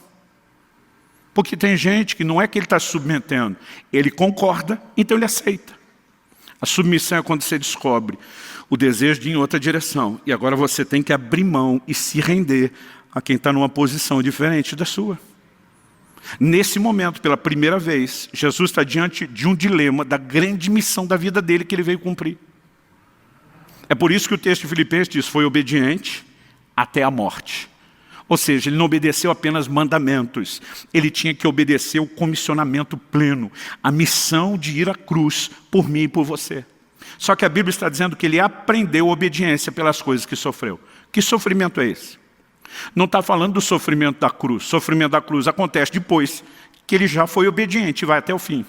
Porque tem gente que não é que ele está se submetendo, ele concorda, então ele aceita. A submissão é quando você descobre o desejo de ir em outra direção. E agora você tem que abrir mão e se render a quem está numa posição diferente da sua. Nesse momento, pela primeira vez, Jesus está diante de um dilema da grande missão da vida dele que ele veio cumprir. É por isso que o texto de Filipenses diz, foi obediente até a morte. Ou seja, ele não obedeceu apenas mandamentos, ele tinha que obedecer o comissionamento pleno, a missão de ir à cruz por mim e por você. Só que a Bíblia está dizendo que ele aprendeu obediência pelas coisas que sofreu. Que sofrimento é esse? Não está falando do sofrimento da cruz. O sofrimento da cruz acontece depois que ele já foi obediente e vai até o fim.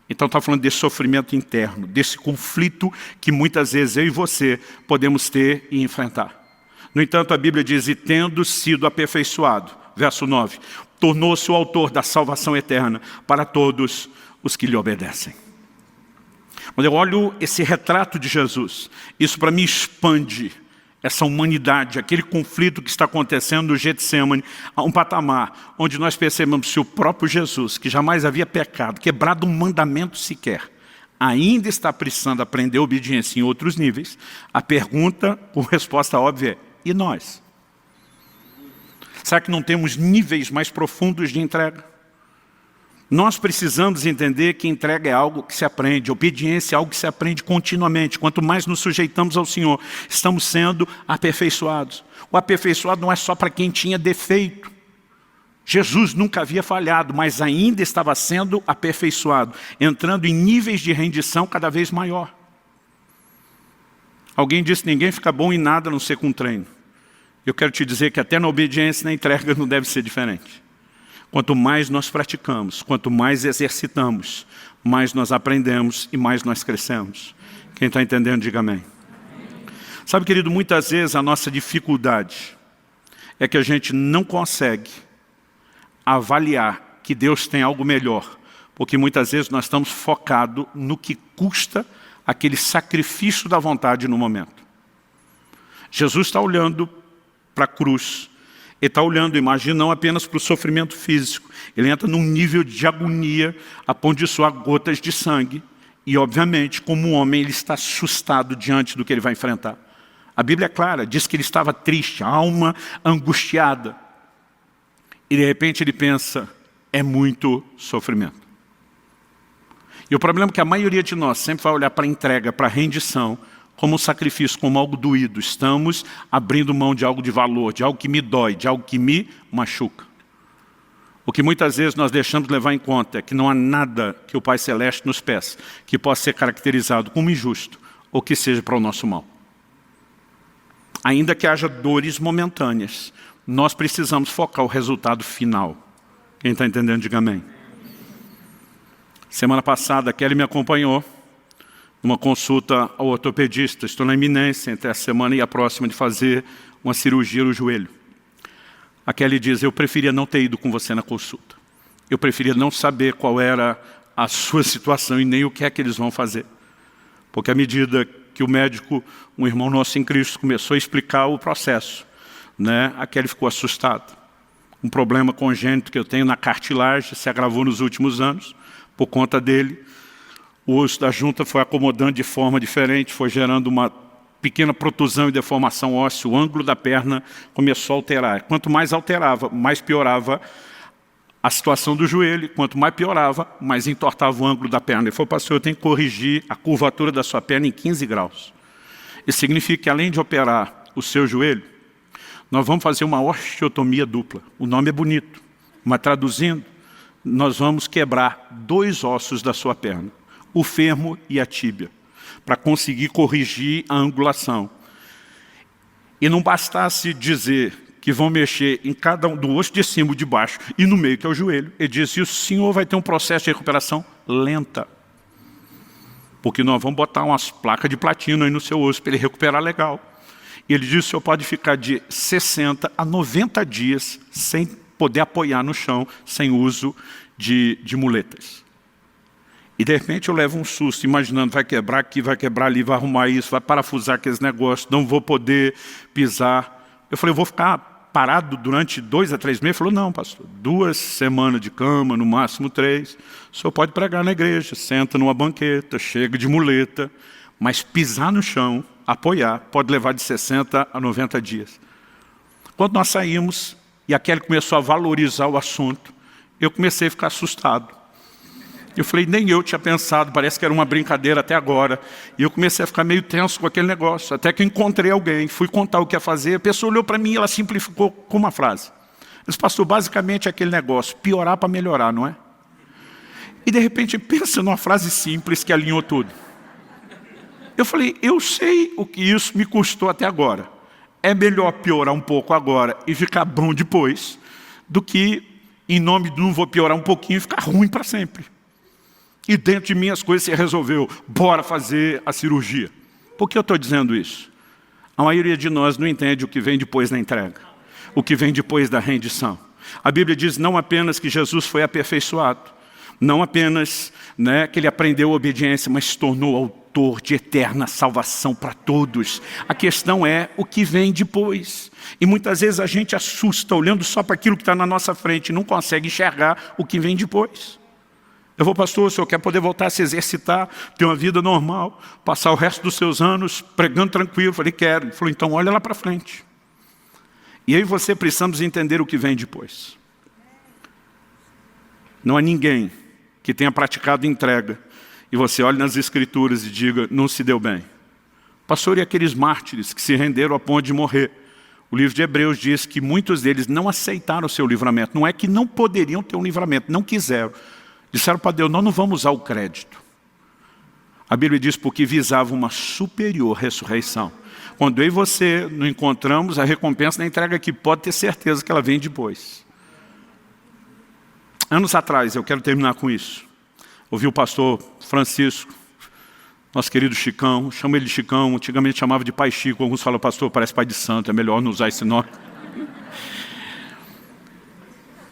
Então está falando desse sofrimento interno, desse conflito que muitas vezes eu e você podemos ter e enfrentar. No entanto, a Bíblia diz, e tendo sido aperfeiçoado, verso 9, tornou-se o autor da salvação eterna para todos os que lhe obedecem. Quando eu olho esse retrato de Jesus, isso para mim expande essa humanidade, aquele conflito que está acontecendo no Getsemane, a um patamar onde nós percebemos se o próprio Jesus, que jamais havia pecado, quebrado um mandamento sequer, ainda está precisando aprender obediência em outros níveis, a pergunta com resposta óbvia é, e nós? Será que não temos níveis mais profundos de entrega? Nós precisamos entender que entrega é algo que se aprende, obediência é algo que se aprende continuamente. Quanto mais nos sujeitamos ao Senhor, estamos sendo aperfeiçoados. O aperfeiçoado não é só para quem tinha defeito. Jesus nunca havia falhado, mas ainda estava sendo aperfeiçoado, entrando em níveis de rendição cada vez maior. Alguém disse, ninguém fica bom em nada a não ser com treino. Eu quero te dizer que até na obediência e na entrega não deve ser diferente. Quanto mais nós praticamos, quanto mais exercitamos, mais nós aprendemos e mais nós crescemos. Quem está entendendo, diga amém. Sabe, querido, muitas vezes a nossa dificuldade é que a gente não consegue avaliar que Deus tem algo melhor, porque muitas vezes nós estamos focados no que custa aquele sacrifício da vontade no momento. Jesus está olhando para a cruz, ele está olhando, imagina, não apenas para o sofrimento físico, ele entra num nível de agonia, a ponto de suar gotas de sangue, e obviamente, como um homem, ele está assustado diante do que ele vai enfrentar. A Bíblia é clara, diz que ele estava triste, a alma angustiada, e de repente ele pensa, é muito sofrimento. E o problema é que a maioria de nós sempre vai olhar para a entrega, para a rendição, como um sacrifício, como algo doído. Estamos abrindo mão de algo de valor, de algo que me dói, de algo que me machuca. O que muitas vezes nós deixamos de levar em conta é que não há nada que o Pai Celeste nos peça que possa ser caracterizado como injusto ou que seja para o nosso mal. Ainda que haja dores momentâneas, nós precisamos focar o resultado final. Quem está entendendo, diga amém. Semana passada, a Kelly me acompanhou numa consulta ao ortopedista. Estou na iminência entre essa semana e a próxima de fazer uma cirurgia no joelho. A Kelly diz, eu preferia não ter ido com você na consulta. Eu preferia não saber qual era a sua situação e nem o que é que eles vão fazer. Porque à medida que o médico, um irmão nosso em Cristo, começou a explicar o processo, a Kelly ficou assustada. Um problema congênito que eu tenho na cartilagem se agravou nos últimos anos. Por conta dele, o osso da junta foi acomodando de forma diferente, foi gerando uma pequena protusão e deformação óssea, o ângulo da perna começou a alterar. Quanto mais alterava, mais piorava a situação do joelho, quanto mais piorava, mais entortava o ângulo da perna. Ele falou, pastor, eu tenho que corrigir a curvatura da sua perna em 15 graus. Isso significa que além de operar o seu joelho, nós vamos fazer uma osteotomia dupla. O nome é bonito, mas traduzindo, nós vamos quebrar 2 ossos da sua perna, o fêmur e a tíbia, para conseguir corrigir a angulação. E não bastasse dizer que vão mexer em cada um do osso de cima e de baixo e no meio, que é o joelho. Ele disse, o senhor vai ter um processo de recuperação lenta. Porque nós vamos botar umas placas de platina aí no seu osso para ele recuperar legal. E ele disse, o senhor pode ficar de 60 a 90 dias sem poder apoiar no chão, sem uso de muletas. E de repente eu levo um susto, imaginando, vai quebrar aqui, vai quebrar ali, vai arrumar isso, vai parafusar aqueles negócios, não vou poder pisar. Eu falei, eu vou ficar parado durante 2 a 3 meses? Ele falou, não, pastor, 2 semanas de cama, no máximo 3. O senhor pode pregar na igreja, senta numa banqueta, chega de muleta, mas pisar no chão, apoiar, pode levar de 60 a 90 dias. Quando nós saímos, e a Kelly começou a valorizar o assunto, eu comecei a ficar assustado. Eu falei, nem eu tinha pensado, parece que era uma brincadeira até agora. E eu comecei a ficar meio tenso com aquele negócio, até que eu encontrei alguém, fui contar o que ia fazer, a pessoa olhou para mim e ela simplificou com uma frase. Ela disse, pastor, basicamente é aquele negócio, piorar para melhorar, não é? E de repente, pensa numa frase simples que alinhou tudo. Eu falei, eu sei o que isso me custou até agora. É melhor piorar um pouco agora e ficar bom depois, do que, em nome do não vou piorar um pouquinho e ficar ruim para sempre. E dentro de mim as coisas se resolveu, bora fazer a cirurgia. Por que eu estou dizendo isso? A maioria de nós não entende o que vem depois da entrega, o que vem depois da rendição. A Bíblia diz não apenas que Jesus foi aperfeiçoado, não apenas que ele aprendeu a obediência, mas se tornou autor de eterna salvação para todos. A questão é o que vem depois. E muitas vezes a gente assusta olhando só para aquilo que está na nossa frente e não consegue enxergar o que vem depois. Eu vou, pastor, o senhor quer poder voltar a se exercitar, ter uma vida normal, passar o resto dos seus anos pregando tranquilo? Eu falei, quero. Ele falou, então olha lá para frente. E aí você precisamos entender o que vem depois. Não há ninguém que tenha praticado entrega e você olhe nas Escrituras e diga, não se deu bem. Pastor, e aqueles mártires que se renderam a ponto de morrer? O livro de Hebreus diz que muitos deles não aceitaram o seu livramento. Não é que não poderiam ter um livramento, não quiseram. Disseram para Deus, nós não vamos usar o crédito. A Bíblia diz porque visava uma superior ressurreição. Quando eu e você não encontramos a recompensa da entrega aqui, pode ter certeza que ela vem depois. Anos atrás, eu quero terminar com isso. Ouvi o pastor Francisco, nosso querido Chicão, chamo ele de Chicão, antigamente chamava de Pai Chico, alguns falam, pastor, parece pai de santo, é melhor não usar esse nome.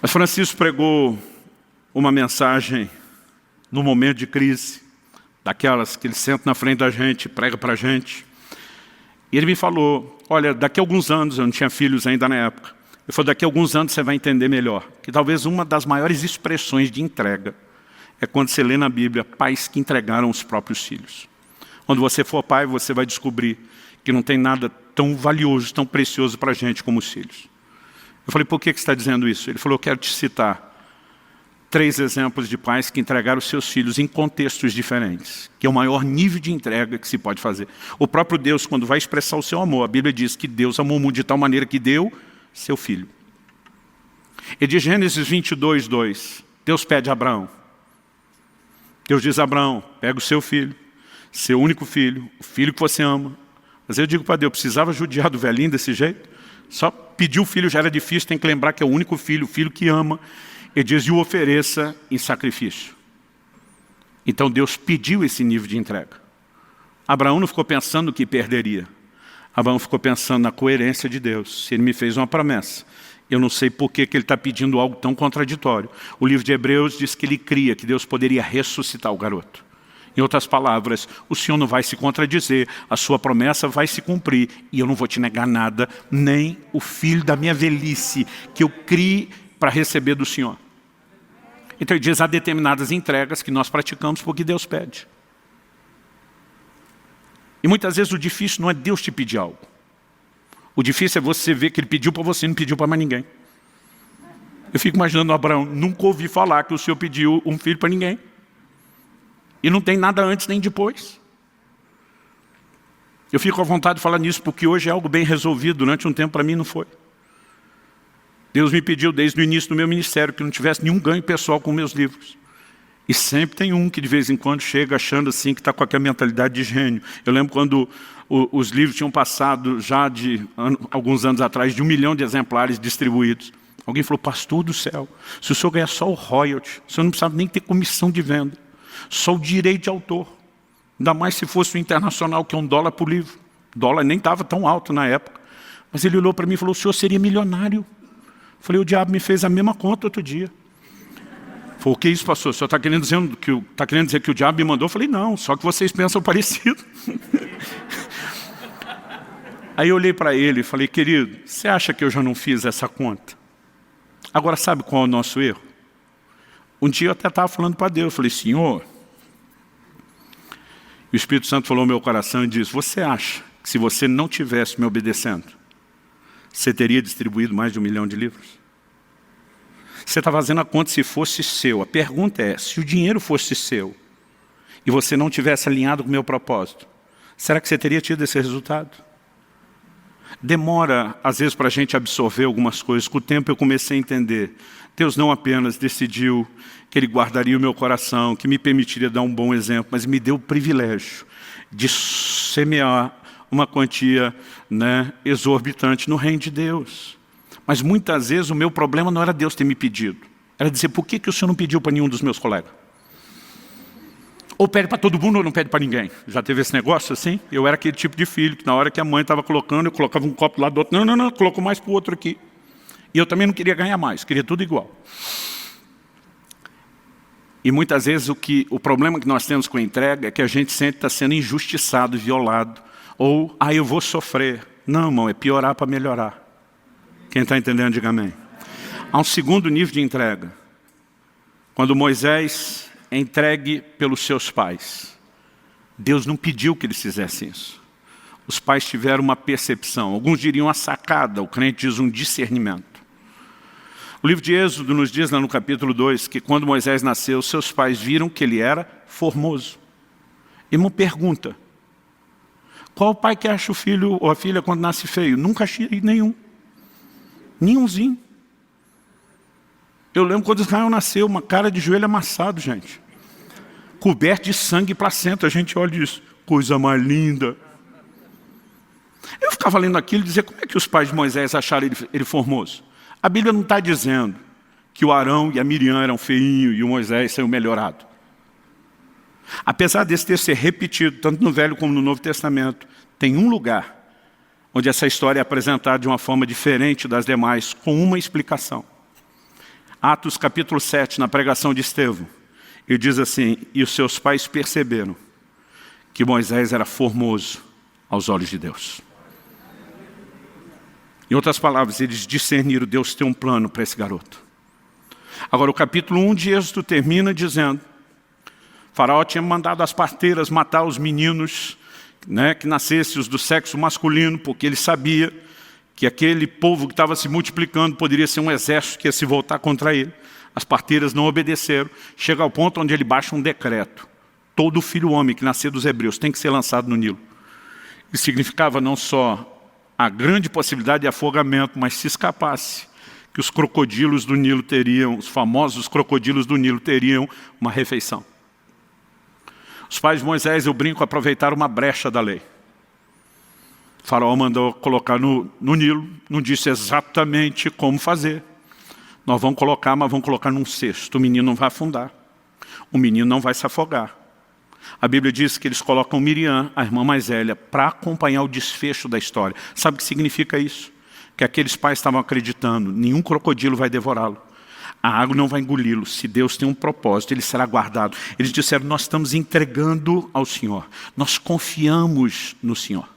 Mas Francisco pregou uma mensagem no momento de crise, daquelas que ele senta na frente da gente, prega para a gente. E ele me falou, olha, daqui a alguns anos, eu não tinha filhos ainda na época, ele falou, daqui a alguns anos você vai entender melhor, que talvez uma das maiores expressões de entrega é quando você lê na Bíblia pais que entregaram os próprios filhos. Quando você for pai, você vai descobrir que não tem nada tão valioso, tão precioso para a gente como os filhos. Eu falei, por que você está dizendo isso? Ele falou, eu quero te citar 3 exemplos de pais que entregaram os seus filhos em contextos diferentes, que é o maior nível de entrega que se pode fazer. O próprio Deus, quando vai expressar o seu amor, a Bíblia diz que Deus amou o mundo de tal maneira que deu seu filho. E de Gênesis 22, 2, Deus pede a Abraão. Deus diz a Abraão, pega o seu filho, seu único filho, o filho que você ama. Mas eu digo para Deus, precisava judiar do velhinho desse jeito? Só pedir o filho já era difícil, tem que lembrar que é o único filho, o filho que ama. Ele diz, e o ofereça em sacrifício. Então Deus pediu esse nível de entrega. Abraão não ficou pensando no que perderia. Abraão ficou pensando na coerência de Deus. Se ele me fez uma promessa, eu não sei por que ele está pedindo algo tão contraditório. O livro de Hebreus diz que ele cria que Deus poderia ressuscitar o garoto. Em outras palavras, o Senhor não vai se contradizer, a sua promessa vai se cumprir, e eu não vou te negar nada, nem o filho da minha velhice, que eu crie para receber do Senhor. Então ele diz, há determinadas entregas que nós praticamos porque Deus pede. E muitas vezes o difícil não é Deus te pedir algo. O difícil é você ver que Ele pediu para você e não pediu para mais ninguém. Eu fico imaginando Abraão, nunca ouvi falar que o Senhor pediu um filho para ninguém. E não tem nada antes nem depois. Eu fico à vontade de falar nisso porque hoje é algo bem resolvido, durante um tempo para mim não foi. Deus me pediu desde o início do meu ministério que não tivesse nenhum ganho pessoal com meus livros. E sempre tem um que de vez em quando chega achando assim que está com aquela mentalidade de gênio. Eu lembro quando os livros tinham passado já alguns anos atrás de 1 milhão de exemplares distribuídos. Alguém falou, pastor do céu, se o senhor ganhar só o royalty, o senhor não precisava nem ter comissão de venda, só o direito de autor. Ainda mais se fosse o internacional, que é $1 por livro. O dólar nem estava tão alto na época. Mas ele olhou para mim e falou, o senhor seria milionário. Eu falei, o diabo me fez a mesma conta outro dia. Falei, o que é isso, pastor? O senhor está querendo dizer que o diabo me mandou? Eu falei, não, só que vocês pensam parecido. Aí eu olhei para ele e falei, querido, você acha que eu já não fiz essa conta? Agora, sabe qual é o nosso erro? Um dia eu até estava falando para Deus, eu falei, Senhor, e o Espírito Santo falou no meu coração e disse, você acha que se você não tivesse me obedecendo, você teria distribuído mais de 1 milhão de livros? Você está fazendo a conta se fosse seu. A pergunta é, se o dinheiro fosse seu e você não tivesse alinhado com o meu propósito, será que você teria tido esse resultado? Demora, às vezes, para a gente absorver algumas coisas. Com o tempo eu comecei a entender. Deus não apenas decidiu que Ele guardaria o meu coração, que me permitiria dar um bom exemplo, mas me deu o privilégio de semear uma quantia, exorbitante no reino de Deus. Mas muitas vezes o meu problema não era Deus ter me pedido. Era dizer, por que o Senhor não pediu para nenhum dos meus colegas? Ou pede para todo mundo ou não pede para ninguém. Já teve esse negócio assim? Eu era aquele tipo de filho, que na hora que a mãe estava colocando, eu colocava um copo do lado do outro. Não, colocou mais para o outro aqui. E eu também não queria ganhar mais, queria tudo igual. E muitas vezes o problema que nós temos com a entrega é que a gente sempre está sendo injustiçado, violado. Ou, eu vou sofrer. Não, irmão, é piorar para melhorar. Quem está entendendo, diga amém. Há um segundo nível de entrega. Quando Moisés é entregue pelos seus pais. Deus não pediu que eles fizessem isso. Os pais tiveram uma percepção. Alguns diriam a sacada, o crente diz um discernimento. O livro de Êxodo nos diz lá no capítulo 2 que quando Moisés nasceu, seus pais viram que ele era formoso. E uma pergunta. Qual o pai que acha o filho ou a filha quando nasce feio? Nunca achei nenhum. Nenhumzinho. Eu lembro quando Israel nasceu, uma cara de joelho amassado, gente. Coberto de sangue e placenta. A gente olha isso. Coisa mais linda. Eu ficava lendo aquilo e dizia, como é que os pais de Moisés acharam ele formoso? A Bíblia não está dizendo que o Arão e a Miriam eram feinhos e o Moisés saiu melhorado. Apesar desse texto ser repetido, tanto no Velho como no Novo Testamento, tem um lugar onde essa história é apresentada de uma forma diferente das demais, com uma explicação. Atos capítulo 7, na pregação de Estevão, ele diz assim, e os seus pais perceberam que Moisés era formoso aos olhos de Deus. Em outras palavras, eles discerniram, Deus tem um plano para esse garoto. Agora, o capítulo 1 de Êxodo termina dizendo, Faraó tinha mandado as parteiras matar os meninos, que nascessem os do sexo masculino, porque ele sabia que aquele povo que estava se multiplicando poderia ser um exército que ia se voltar contra ele. As parteiras não obedeceram. Chega ao ponto onde ele baixa um decreto. Todo filho homem que nascer dos hebreus tem que ser lançado no Nilo. Isso significava não só a grande possibilidade de afogamento, mas se escapasse, que os crocodilos do Nilo teriam, os famosos crocodilos do Nilo teriam uma refeição. Os pais de Moisés, eu brinco, aproveitaram uma brecha da lei. O faraó mandou colocar no Nilo, não disse exatamente como fazer. Nós vamos colocar, mas vamos colocar num cesto. O menino não vai afundar. O menino não vai se afogar. A Bíblia diz que eles colocam Miriam, a irmã mais velha, para acompanhar o desfecho da história. Sabe o que significa isso? Que aqueles pais estavam acreditando, nenhum crocodilo vai devorá-lo. A água não vai engoli-lo. Se Deus tem um propósito, ele será guardado. Eles disseram, nós estamos entregando ao Senhor. Nós confiamos no Senhor.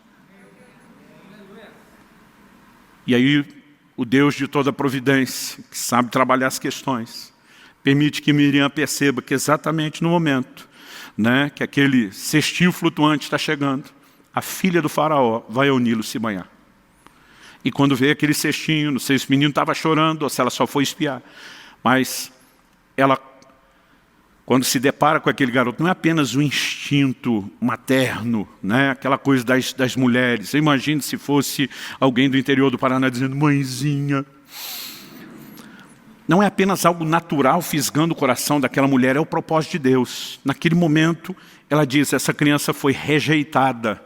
E aí, o Deus de toda providência, que sabe trabalhar as questões, permite que Miriam perceba que exatamente no momento que aquele cestinho flutuante está chegando, a filha do faraó vai ao Nilo se banhar. E quando vê aquele cestinho, não sei se o menino estava chorando ou se ela só foi espiar, mas ela, quando se depara com aquele garoto, não é apenas o instinto materno, aquela coisa das mulheres. Eu imagino se fosse alguém do interior do Paraná dizendo, mãezinha, não é apenas algo natural fisgando o coração daquela mulher, é o propósito de Deus. Naquele momento, ela diz, essa criança foi rejeitada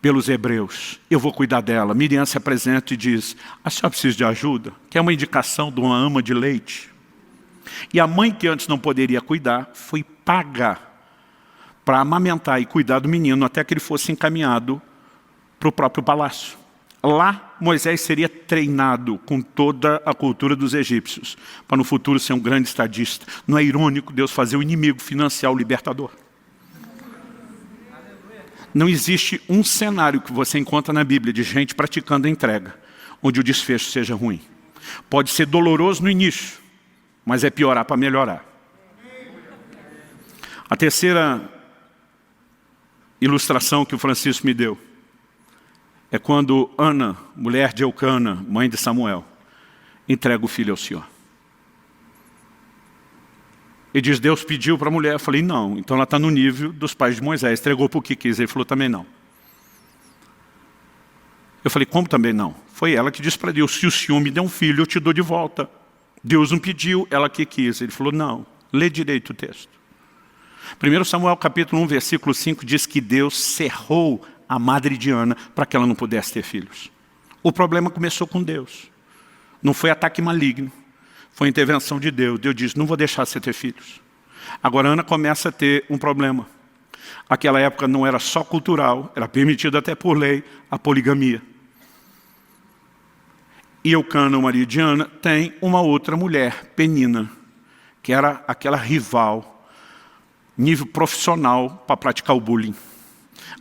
pelos hebreus. Eu vou cuidar dela. Miriam se apresenta e diz, a senhora precisa de ajuda? Quer uma indicação de uma ama de leite? E a mãe que antes não poderia cuidar, foi paga para amamentar e cuidar do menino até que ele fosse encaminhado para o próprio palácio. Lá, Moisés seria treinado com toda a cultura dos egípcios, para no futuro ser um grande estadista. Não é irônico Deus fazer o inimigo financiar o libertador? Não existe um cenário que você encontra na Bíblia de gente praticando a entrega, onde o desfecho seja ruim. Pode ser doloroso no início, mas é piorar para melhorar. A terceira ilustração que o Francisco me deu é quando Ana, mulher de Eucana, mãe de Samuel, entrega o filho ao Senhor. Ele diz, Deus pediu para a mulher. Eu falei, não. Então ela está no nível dos pais de Moisés. Entregou para o que quis. Ele falou, também não. Eu falei, como também não? Foi ela que disse para Deus, se o Senhor me der um filho, eu te dou de volta. Deus não pediu, ela que quis. Ele falou, não. Lê direito o texto. 1 Samuel capítulo 1, versículo 5 diz que Deus cerrou a madre de Ana para que ela não pudesse ter filhos. O problema começou com Deus. Não foi ataque maligno. Foi intervenção de Deus. Deus disse, não vou deixar você ter filhos. Agora Ana começa a ter um problema. Aquela época não era só cultural, era permitido até por lei a poligamia. E Eucana, o marido de Ana, tem uma outra mulher, Penina, que era aquela rival, nível profissional para praticar o bullying.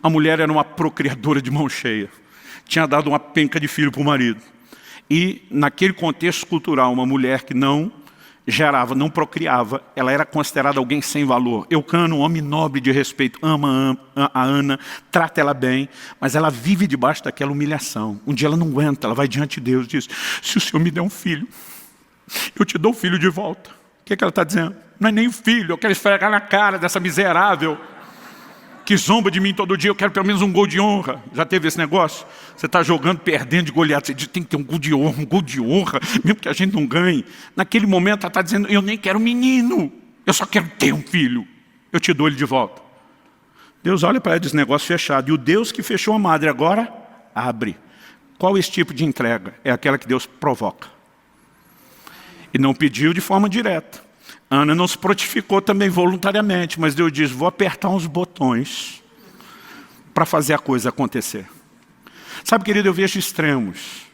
A mulher era uma procriadora de mão cheia. Tinha dado uma penca de filho para o marido. E, naquele contexto cultural, uma mulher que não gerava, não procriava, ela era considerada alguém sem valor. Eucana, um homem nobre de respeito, ama a Ana, trata ela bem, mas ela vive debaixo daquela humilhação. Um dia ela não aguenta, ela vai diante de Deus e diz, se o Senhor me der um filho, eu te dou o filho de volta. O que ela está dizendo? Não é nem o filho, eu quero esfregar na cara dessa miserável que zomba de mim todo dia, eu quero pelo menos um gol de honra. Já teve esse negócio? Você está jogando, perdendo de goleada, você diz, tem que ter um gol de honra, mesmo que a gente não ganhe. Naquele momento ela está dizendo, eu nem quero menino, eu só quero ter um filho. Eu te dou ele de volta. Deus olha para ela e diz, negócio fechado. E o Deus que fechou a madre agora, abre. Qual esse tipo de entrega? É aquela que Deus provoca. E não pediu de forma direta. Ana não se prontificou também voluntariamente, mas Deus diz, vou apertar uns botões para fazer a coisa acontecer. Sabe, querido, eu vejo extremos.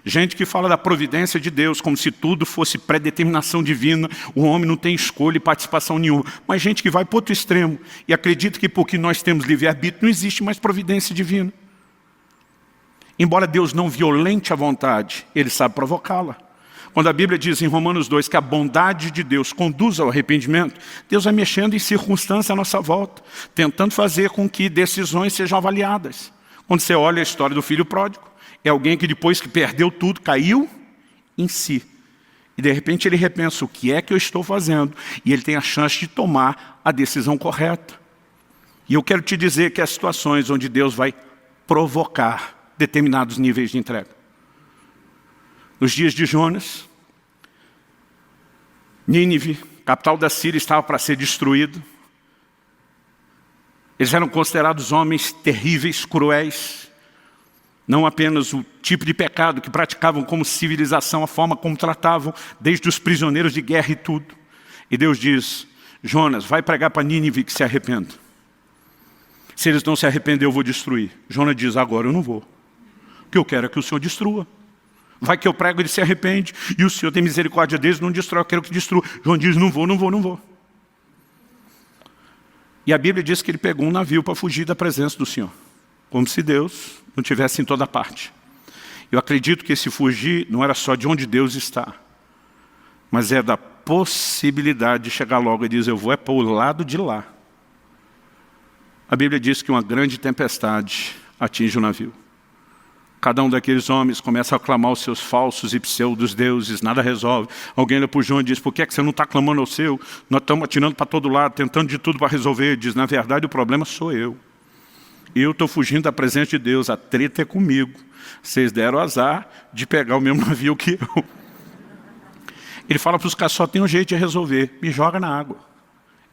Gente que fala da providência de Deus como se tudo fosse predeterminação divina, o homem não tem escolha e participação nenhuma. Mas gente que vai para outro extremo e acredita que porque nós temos livre-arbítrio não existe mais providência divina. Embora Deus não violente a vontade, Ele sabe provocá-la. Quando a Bíblia diz em Romanos 2 que a bondade de Deus conduz ao arrependimento, Deus vai mexendo em circunstâncias à nossa volta, tentando fazer com que decisões sejam avaliadas. Quando você olha a história do filho pródigo, é alguém que depois que perdeu tudo, caiu em si. E de repente ele repensa, o que é que eu estou fazendo? E ele tem a chance de tomar a decisão correta. E eu quero te dizer que há situações onde Deus vai provocar determinados níveis de entrega. Nos dias de Jonas, Nínive, capital da Síria, estava para ser destruído. Eles eram considerados homens terríveis, cruéis. Não apenas o tipo de pecado que praticavam como civilização, a forma como tratavam, desde os prisioneiros de guerra e tudo. E Deus diz, Jonas, vai pregar para Nínive que se arrependa. Se eles não se arrependerem, eu vou destruir. Jonas diz, agora eu não vou. O que eu quero é que o Senhor destrua. Vai que eu prego, ele se arrepende, e o Senhor tem misericórdia deles, não destrói, eu quero que destrua. João diz, não vou. E a Bíblia diz que ele pegou um navio para fugir da presença do Senhor. Como se Deus não tivesse em toda parte. Eu acredito que esse fugir não era só de onde Deus está, mas é da possibilidade de chegar logo e dizer, eu vou é para o lado de lá. A Bíblia diz que uma grande tempestade atinge o navio. Cada um daqueles homens começa a clamar os seus falsos e pseudos deuses, nada resolve. Alguém olha para o João e diz, por que é que você não está clamando ao seu? Nós estamos atirando para todo lado, tentando de tudo para resolver. Ele diz, na verdade o problema sou eu. Eu estou fugindo da presença de Deus, a treta é comigo. Vocês deram azar de pegar o mesmo navio que eu. Ele fala para os caras, só tem um jeito de resolver, me joga na água.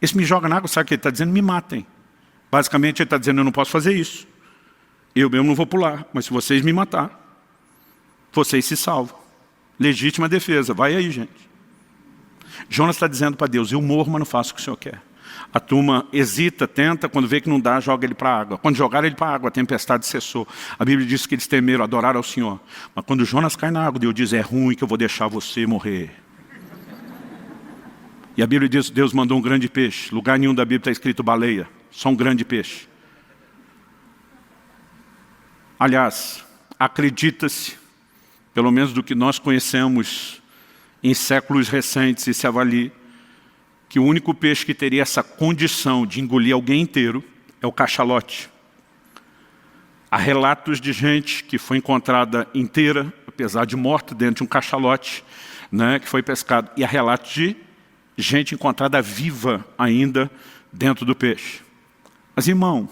Esse me joga na água, sabe o que ele está dizendo? Me matem. Basicamente ele está dizendo, eu não posso fazer isso. Eu mesmo não vou pular, mas se vocês me matar, vocês se salvam. Legítima defesa, vai aí, gente. Jonas está dizendo para Deus, eu morro, mas não faço o que o Senhor quer. A turma hesita, tenta, quando vê que não dá, joga ele para a água. Quando jogaram ele para a água, a tempestade cessou. A Bíblia diz que eles temeram, adoraram ao Senhor. Mas quando Jonas cai na água, Deus diz, é ruim que eu vou deixar você morrer. E a Bíblia diz, Deus mandou um grande peixe. Lugar nenhum da Bíblia está escrito baleia, só um grande peixe. Aliás, acredita-se, pelo menos do que nós conhecemos em séculos recentes e se avalia, que o único peixe que teria essa condição de engolir alguém inteiro é o cachalote. Há relatos de gente que foi encontrada inteira, apesar de morta, dentro de um cachalote, né, que foi pescado. E há relatos de gente encontrada viva ainda dentro do peixe. Mas, irmão,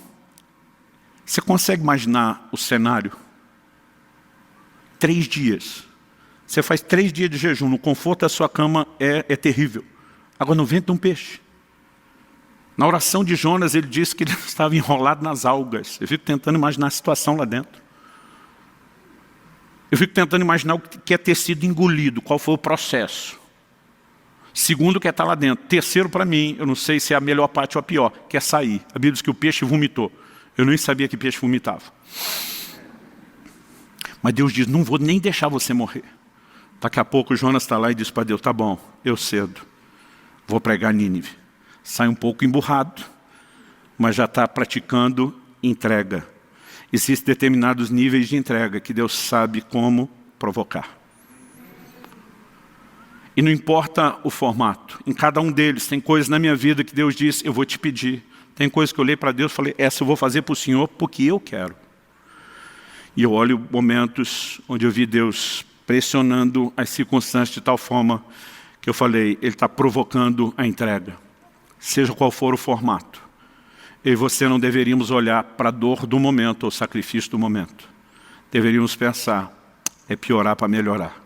você consegue imaginar o cenário? 3 dias. Você faz 3 dias de jejum, no conforto da sua cama é terrível. Agora no ventre de um peixe. Na oração de Jonas, ele disse que ele estava enrolado nas algas. Eu fico tentando imaginar a situação lá dentro. Eu fico tentando imaginar o que é ter sido engolido, qual foi o processo. Segundo, que é estar lá dentro. Terceiro, para mim, eu não sei se é a melhor parte ou a pior, que é sair. A Bíblia diz que o peixe vomitou. Eu nem sabia que peixe vomitava. Mas Deus diz, não vou nem deixar você morrer. Daqui a pouco Jonas está lá e diz para Deus, tá bom, eu cedo. Vou pregar Nínive. Sai um pouco emburrado, mas já está praticando entrega. Existem determinados níveis de entrega que Deus sabe como provocar. E não importa o formato. Em cada um deles tem coisas na minha vida que Deus diz, eu vou te pedir. Tem coisas que eu olhei para Deus e falei, essa eu vou fazer para o Senhor porque eu quero. E eu olho momentos onde eu vi Deus pressionando as circunstâncias de tal forma que eu falei, Ele está provocando a entrega. Seja qual for o formato. Eu e você não deveríamos olhar para a dor do momento ou sacrifício do momento. Deveríamos pensar, é piorar para melhorar.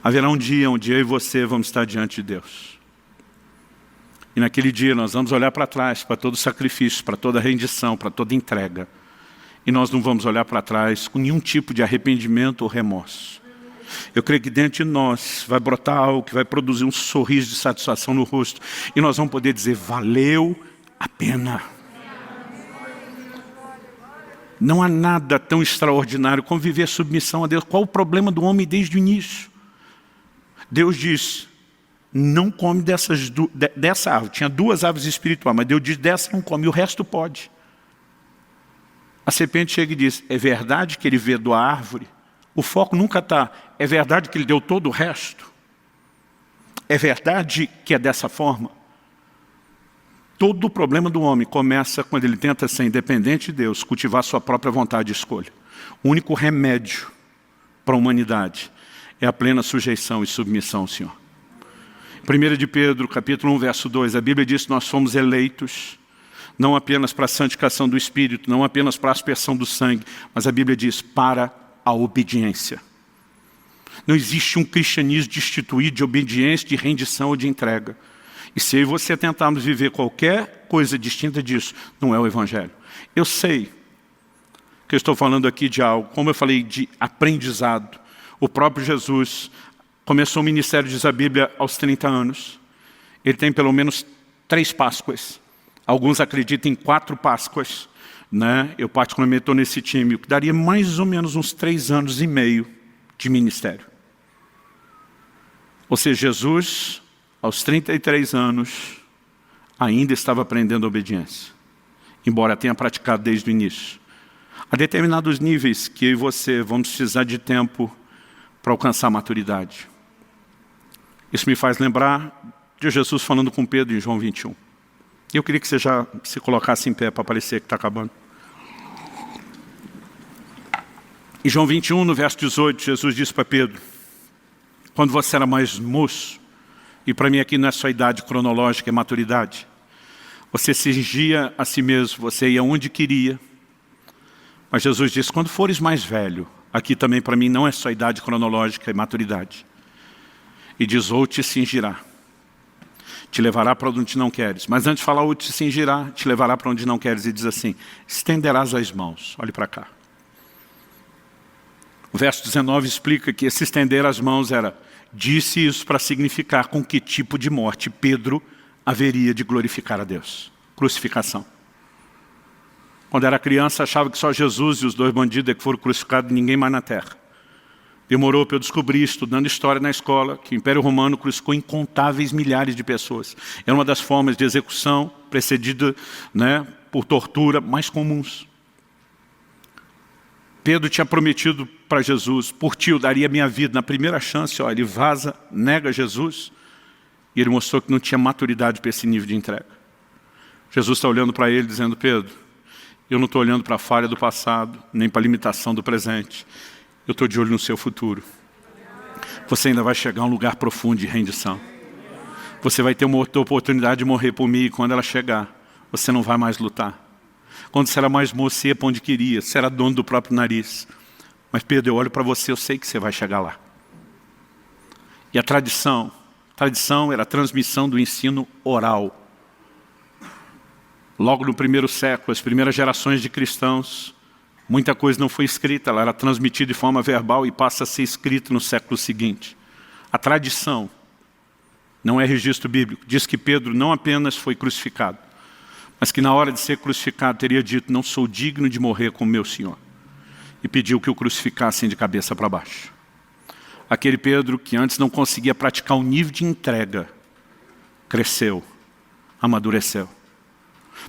Haverá um dia onde eu e você vamos estar diante de Deus. E naquele dia nós vamos olhar para trás, para todo sacrifício, para toda rendição, para toda entrega. E nós não vamos olhar para trás com nenhum tipo de arrependimento ou remorso. Eu creio que dentro de nós vai brotar algo que vai produzir um sorriso de satisfação no rosto. E nós vamos poder dizer, valeu a pena. Não há nada tão extraordinário como viver submissão a Deus. Qual o problema do homem desde o início? Deus diz, não come dessa árvore. Tinha 2 árvores espirituais, mas Deus diz, dessa não come, e o resto pode. A serpente chega e diz, é verdade que ele vedou a árvore? O foco nunca está, é verdade que ele deu todo o resto? É verdade que é dessa forma? Todo o problema do homem começa quando ele tenta ser independente de Deus, cultivar sua própria vontade e escolha. O único remédio para a humanidade é a plena sujeição e submissão ao Senhor. 1 de Pedro, capítulo 1, verso 2, a Bíblia diz que nós fomos eleitos, não apenas para a santificação do Espírito, não apenas para a aspersão do sangue, mas a Bíblia diz para a obediência. Não existe um cristianismo destituído de obediência, de rendição ou de entrega. E se eu e você tentarmos viver qualquer coisa distinta disso, não é o Evangelho. Eu sei que eu estou falando aqui de algo, como eu falei, de aprendizado. O próprio Jesus começou o ministério, diz a Bíblia, aos 30 anos. Ele tem pelo menos 3 Páscoas. Alguns acreditam em 4 Páscoas. Né? Eu particularmente estou nesse time, o que daria mais ou menos uns 3 anos e meio de ministério. Ou seja, Jesus, aos 33 anos, ainda estava aprendendo obediência. Embora tenha praticado desde o início. Há determinados níveis que eu e você vamos precisar de tempo para alcançar a maturidade. Isso me faz lembrar de Jesus falando com Pedro em João 21. Eu queria que você já se colocasse em pé para parecer que está acabando. Em João 21, no verso 18, Jesus disse para Pedro, quando você era mais moço, e para mim aqui não é só idade cronológica, é maturidade, você cingia a si mesmo, você ia onde queria. Mas Jesus disse, quando fores mais velho, aqui também para mim não é só idade cronológica, é maturidade. e diz, ou te cingirá, te levará para onde não queres. Mas antes de falar, ou te cingirá, te levará para onde não queres, e diz assim, estenderás as mãos. Olhe para cá. O verso 19 explica que esse estender as mãos era, disse isso para significar com que tipo de morte Pedro haveria de glorificar a Deus. Crucificação. Quando era criança, achava que só Jesus e os 2 bandidos é que foram crucificados, ninguém mais na terra. Demorou para eu descobrir, estudando história na escola, que o Império Romano crucificou incontáveis milhares de pessoas. Era uma das formas de execução precedida, por tortura mais comuns. Pedro tinha prometido para Jesus, por ti eu daria minha vida. Na primeira chance, ele vaza, nega Jesus, e ele mostrou que não tinha maturidade para esse nível de entrega. Jesus está olhando para ele dizendo, Pedro, eu não estou olhando para a falha do passado, nem para a limitação do presente. Eu estou de olho no seu futuro. Você ainda vai chegar a um lugar profundo de rendição. Você vai ter uma outra oportunidade de morrer por mim, e quando ela chegar, você não vai mais lutar. Quando você era mais moço, você ia para onde queria, você era dono do próprio nariz. Mas Pedro, eu olho para você, eu sei que você vai chegar lá. E a tradição era a transmissão do ensino oral. Logo no primeiro século, as primeiras gerações de cristãos, muita coisa não foi escrita, ela era transmitida de forma verbal e passa a ser escrita no século seguinte. A tradição não é registro bíblico. Diz que Pedro não apenas foi crucificado, mas que na hora de ser crucificado teria dito, não sou digno de morrer como meu Senhor. E pediu que o crucificassem de cabeça para baixo. Aquele Pedro que antes não conseguia praticar um nível de entrega, cresceu, amadureceu.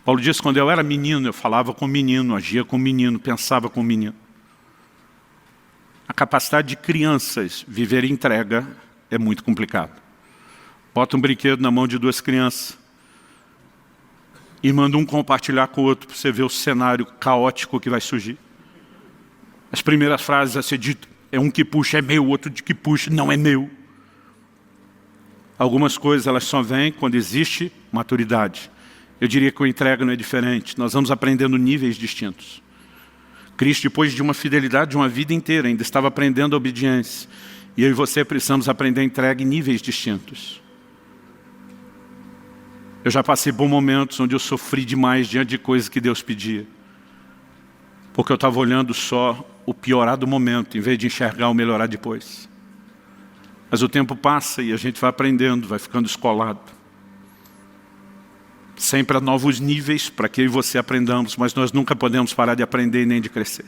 Paulo diz, quando eu era menino, eu falava com menino, agia com menino, pensava com menino. A capacidade de crianças viver entrega é muito complicado. Bota um brinquedo na mão de 2 crianças e manda um compartilhar com o outro para você ver o cenário caótico que vai surgir. As primeiras frases a ser dito, é um que puxa, é meu, outro de que puxa, não é meu. Algumas coisas elas só vêm quando existe maturidade. Eu diria que a entrega não é diferente. Nós vamos aprendendo níveis distintos. Cristo, depois de uma fidelidade de uma vida inteira, ainda estava aprendendo a obediência. E eu e você precisamos aprender a entrega em níveis distintos. Eu já passei por momentos onde eu sofri demais diante de coisas que Deus pedia. Porque eu estava olhando só o piorar do momento, em vez de enxergar o melhorar depois. Mas o tempo passa e a gente vai aprendendo, vai ficando escolado. Sempre há novos níveis para que eu e você aprendamos, mas nós nunca podemos parar de aprender nem de crescer.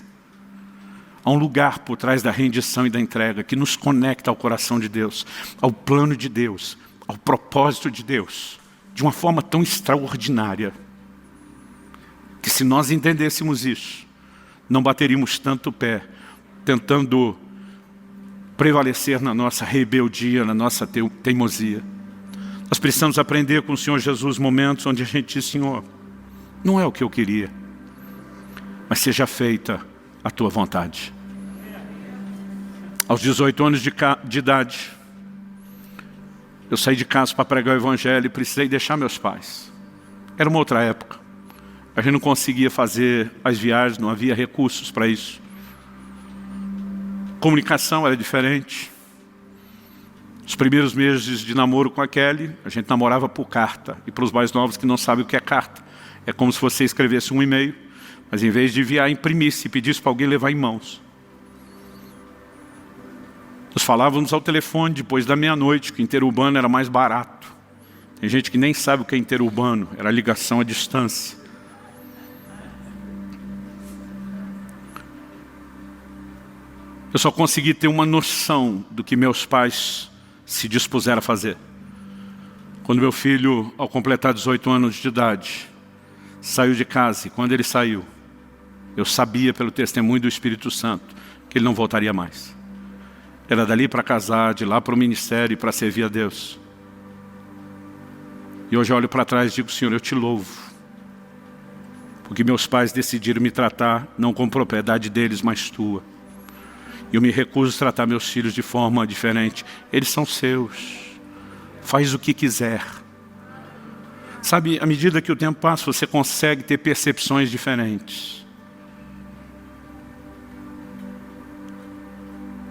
Há um lugar por trás da rendição e da entrega que nos conecta ao coração de Deus, ao plano de Deus, ao propósito de Deus, de uma forma tão extraordinária, que se nós entendêssemos isso, não bateríamos tanto o pé, tentando prevalecer na nossa rebeldia, na nossa teimosia. Nós precisamos aprender com o Senhor Jesus momentos onde a gente diz, Senhor, não é o que eu queria, mas seja feita a tua vontade. Aos 18 anos de idade, eu saí de casa para pregar o Evangelho e precisei deixar meus pais. Era uma outra época. A gente não conseguia fazer as viagens, não havia recursos para isso. Comunicação era diferente. Os primeiros meses de namoro com a Kelly, a gente namorava por carta. E para os mais novos que não sabem o que é carta, é como se você escrevesse um e-mail, mas em vez de enviar, imprimisse e pedisse para alguém levar em mãos. Nós falávamos ao telefone depois da meia-noite, que interurbano era mais barato. Tem gente que nem sabe o que é interurbano, era ligação à distância. Eu só consegui ter uma noção do que meus pais se dispuseram a fazer quando meu filho, ao completar 18 anos de idade, saiu de casa. E quando ele saiu, eu sabia pelo testemunho do Espírito Santo que ele não voltaria mais. Era dali para casar, de lá para o ministério e para servir a Deus. E hoje eu olho para trás e digo, Senhor, eu te louvo, porque meus pais decidiram me tratar não como propriedade deles, mas tua. E eu me recuso a tratar meus filhos de forma diferente. Eles são seus. Faz o que quiser. Sabe, à medida que o tempo passa, você consegue ter percepções diferentes.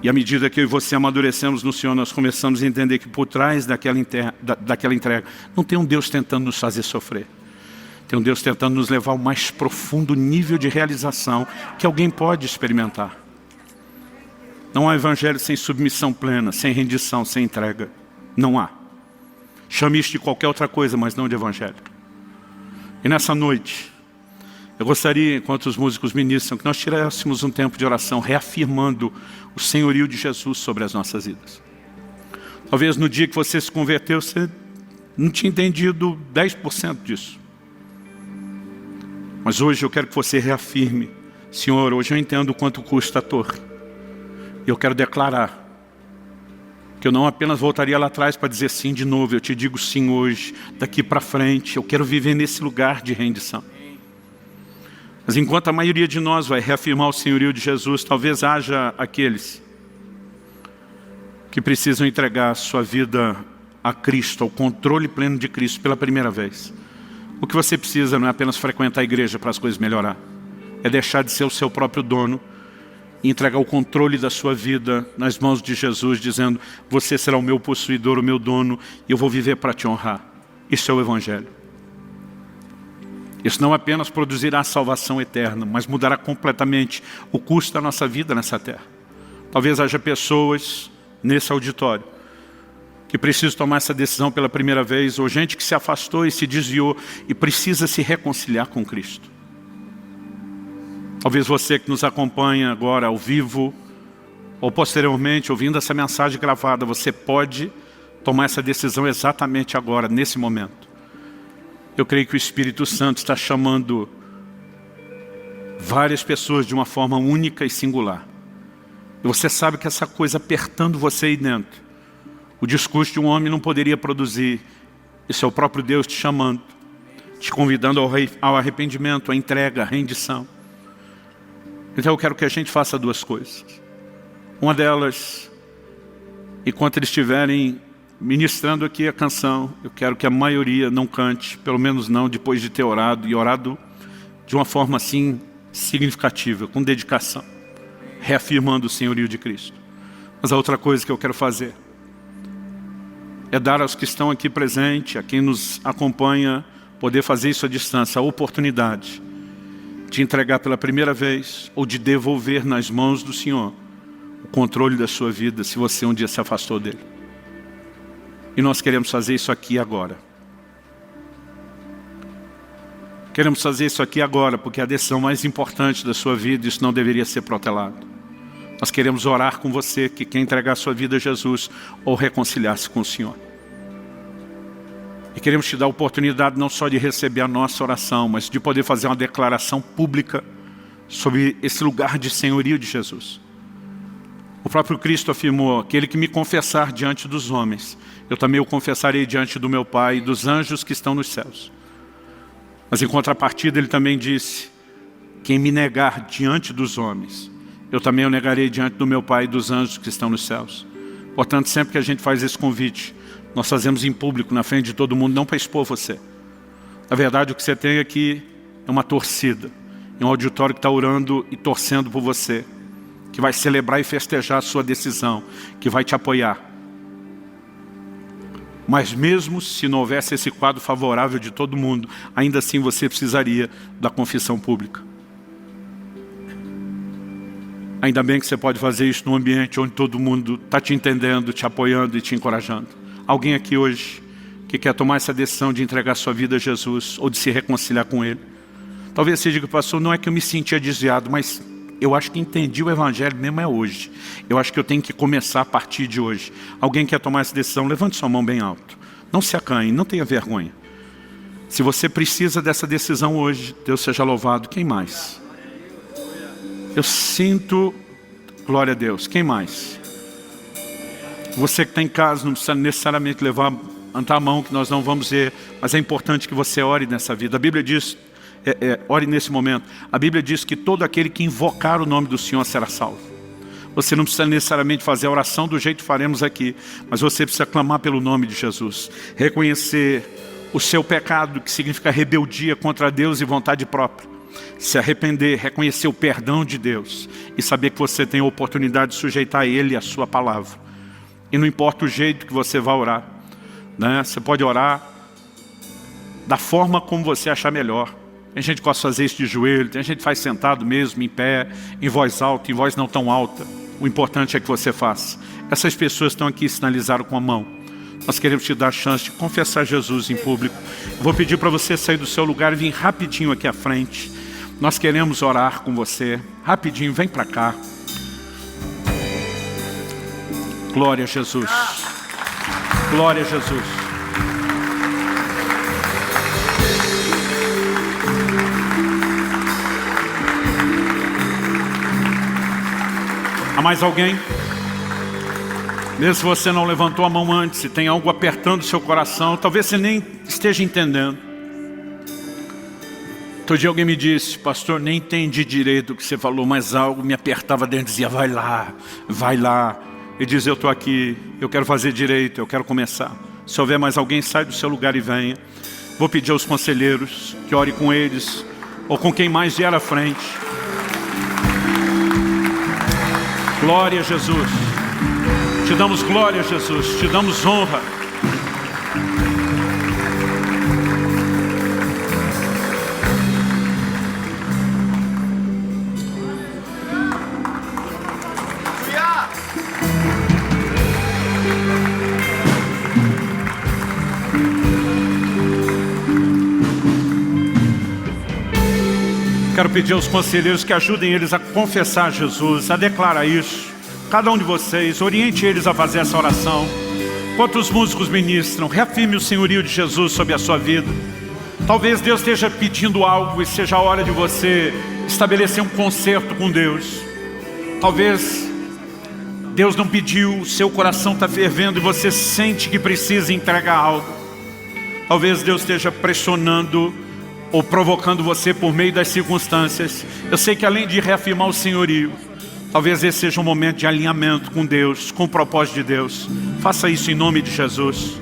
E à medida que eu e você amadurecemos no Senhor, nós começamos a entender que por trás daquela entrega, não tem um Deus tentando nos fazer sofrer. Tem um Deus tentando nos levar ao mais profundo nível de realização que alguém pode experimentar. Não há evangelho sem submissão plena, sem rendição, sem entrega. Não há. Chame isso de qualquer outra coisa, mas não de evangelho. E nessa noite, eu gostaria, enquanto os músicos ministram, que nós tirássemos um tempo de oração, reafirmando o senhorio de Jesus sobre as nossas vidas. Talvez no dia que você se converteu, você não tinha entendido 10% disso. Mas hoje eu quero que você reafirme: Senhor, hoje eu entendo quanto custa a torre. E eu quero declarar que eu não apenas voltaria lá atrás para dizer sim de novo, eu te digo sim hoje, daqui para frente, eu quero viver nesse lugar de rendição. Mas enquanto a maioria de nós vai reafirmar o senhorio de Jesus, talvez haja aqueles que precisam entregar a sua vida a Cristo, ao controle pleno de Cristo pela primeira vez. O que você precisa não é apenas frequentar a igreja para as coisas melhorar, é deixar de ser o seu próprio dono e entregar o controle da sua vida nas mãos de Jesus, dizendo: você será o meu possuidor, o meu dono, e eu vou viver para te honrar. Isso é o Evangelho. Isso não apenas produzirá salvação eterna, mas mudará completamente o curso da nossa vida nessa terra. Talvez haja pessoas nesse auditório que precisam tomar essa decisão pela primeira vez, ou gente que se afastou e se desviou e precisa se reconciliar com Cristo. Talvez você que nos acompanha agora ao vivo, ou posteriormente, ouvindo essa mensagem gravada, você pode tomar essa decisão exatamente agora, nesse momento. Eu creio que o Espírito Santo está chamando várias pessoas de uma forma única e singular. E você sabe que essa coisa apertando você aí dentro, o discurso de um homem não poderia produzir. Esse é o próprio Deus te chamando, te convidando ao arrependimento, à entrega, à rendição. Então eu quero que a gente faça duas coisas. Uma delas, enquanto eles estiverem ministrando aqui a canção, eu quero que a maioria não cante, pelo menos não depois de ter orado, e orado de uma forma assim significativa, com dedicação, reafirmando o senhorio de Cristo. Mas a outra coisa que eu quero fazer é dar aos que estão aqui presentes, a quem nos acompanha, poder fazer isso à distância, a oportunidade de entregar pela primeira vez, ou de devolver nas mãos do Senhor o controle da sua vida, se você um dia se afastou dele. E nós queremos fazer isso aqui agora. Queremos fazer isso aqui agora, porque é a decisão mais importante da sua vida, isso não deveria ser protelado. Nós queremos orar com você que quer entregar a sua vida a Jesus ou reconciliar-se com o Senhor. E queremos te dar a oportunidade não só de receber a nossa oração, mas de poder fazer uma declaração pública sobre esse lugar de senhorio de Jesus. O próprio Cristo afirmou: aquele que me confessar diante dos homens, eu também o confessarei diante do meu Pai e dos anjos que estão nos céus. Mas em contrapartida ele também disse: quem me negar diante dos homens, eu também o negarei diante do meu Pai e dos anjos que estão nos céus. Portanto, sempre que a gente faz esse convite, nós fazemos em público, na frente de todo mundo, não para expor você. Na verdade, o que você tem aqui é uma torcida, é um auditório que está orando e torcendo por você, que vai celebrar e festejar a sua decisão, que vai te apoiar. Mas mesmo se não houvesse esse quadro favorável de todo mundo, ainda assim você precisaria da confissão pública. Ainda bem que você pode fazer isso num ambiente onde todo mundo está te entendendo, te apoiando e te encorajando. Alguém aqui hoje que quer tomar essa decisão de entregar sua vida a Jesus ou de se reconciliar com Ele? Talvez você diga: pastor, não é que eu me sentia desviado, mas eu acho que entendi o Evangelho mesmo é hoje. Eu acho que eu tenho que começar a partir de hoje. Alguém quer tomar essa decisão? Levante sua mão bem alto. Não se acanhe, não tenha vergonha. Se você precisa dessa decisão hoje, Deus seja louvado. Quem mais? Eu sinto, glória a Deus. Quem mais? Você que está em casa, não precisa necessariamente levantar a mão, que nós não vamos ver, mas é importante que você ore nessa vida. A Bíblia diz, ore nesse momento. A Bíblia diz que todo aquele que invocar o nome do Senhor será salvo. Você não precisa necessariamente fazer a oração do jeito que faremos aqui, mas você precisa clamar pelo nome de Jesus. Reconhecer o seu pecado, que significa rebeldia contra Deus e vontade própria. se arrepender, reconhecer o perdão de Deus e saber que você tem a oportunidade de sujeitar Ele e a sua palavra. E não importa o jeito que você vai orar, né? Você pode orar da forma como você achar melhor. Tem gente que gosta de fazer isso de joelho, tem gente que faz sentado mesmo, em pé, em voz alta, em voz não tão alta. O importante é que você faça. Essas pessoas estão aqui, sinalizaram com a mão. Nós queremos te dar a chance de confessar Jesus em público. Eu vou pedir para você sair do seu lugar e vir rapidinho aqui à frente. Nós queremos orar com você. Rapidinho, vem para cá. Glória a Jesus. Glória a Jesus. Há mais alguém? Mesmo se você não levantou a mão antes, se tem algo apertando o seu coração, talvez você nem esteja entendendo. Outro dia alguém me disse: pastor, nem entendi direito o que você falou, mas algo me apertava dentro e dizia: vai lá, vai lá. E diz: eu estou aqui, eu quero fazer direito, eu quero começar. Se houver mais alguém, sai do seu lugar e venha. Vou pedir aos conselheiros que ore com eles, ou com quem mais vier à frente. Glória a Jesus. Te damos glória, Jesus. Te damos honra. Quero pedir aos conselheiros que ajudem eles a confessar Jesus, a declarar isso. Cada um de vocês, oriente eles a fazer essa oração. Enquanto os músicos ministram, reafirme o senhorio de Jesus sobre a sua vida. Talvez Deus esteja pedindo algo e seja a hora de você estabelecer um concerto com Deus. Talvez Deus não pediu, o seu coração está fervendo e você sente que precisa entregar algo. Talvez Deus esteja pressionando ou provocando você por meio das circunstâncias. Eu sei que além de reafirmar o senhorio, talvez esse seja um momento de alinhamento com Deus, com o propósito de Deus. Faça isso em nome de Jesus.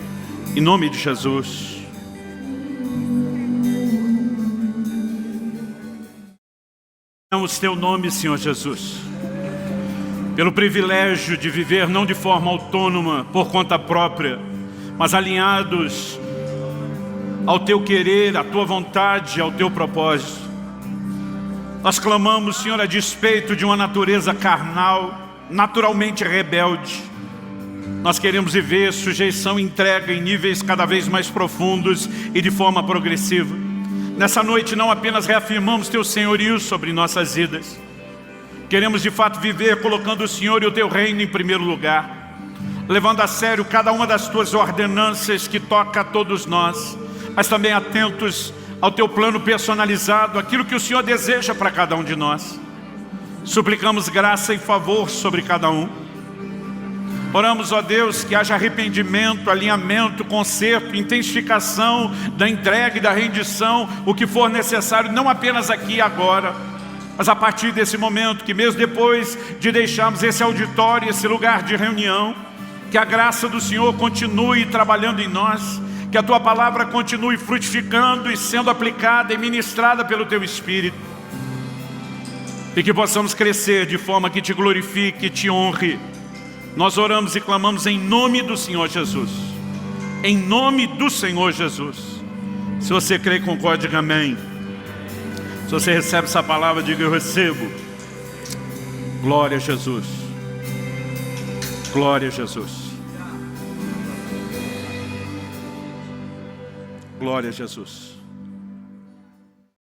Em nome de Jesus. Damos teu nome, Senhor Jesus, pelo privilégio de viver não de forma autônoma, por conta própria, mas alinhados ao teu querer, à tua vontade, ao teu propósito. Nós clamamos, Senhor, a despeito de uma natureza carnal, naturalmente rebelde. Nós queremos viver sujeição e entrega em níveis cada vez mais profundos e de forma progressiva. Nessa noite não apenas reafirmamos teu senhorio sobre nossas vidas. Queremos de fato viver colocando o Senhor e o teu reino em primeiro lugar, levando a sério cada uma das tuas ordenanças que toca a todos nós, mas também atentos ao teu plano personalizado, aquilo que o Senhor deseja para cada um de nós. Suplicamos graça e favor sobre cada um. Oramos, ó Deus, que haja arrependimento, alinhamento, conserto, intensificação da entrega e da rendição, o que for necessário, não apenas aqui e agora, mas a partir desse momento, que mesmo depois de deixarmos esse auditório, esse lugar de reunião, que a graça do Senhor continue trabalhando em nós, que a tua palavra continue frutificando e sendo aplicada e ministrada pelo teu Espírito, e que possamos crescer de forma que te glorifique e te honre. Nós oramos e clamamos em nome do Senhor Jesus. Em nome do Senhor Jesus. Se você crê, concorde, diga amém. Se você recebe essa palavra, diga: eu recebo. Glória a Jesus. Glória a Jesus. Glória a Jesus.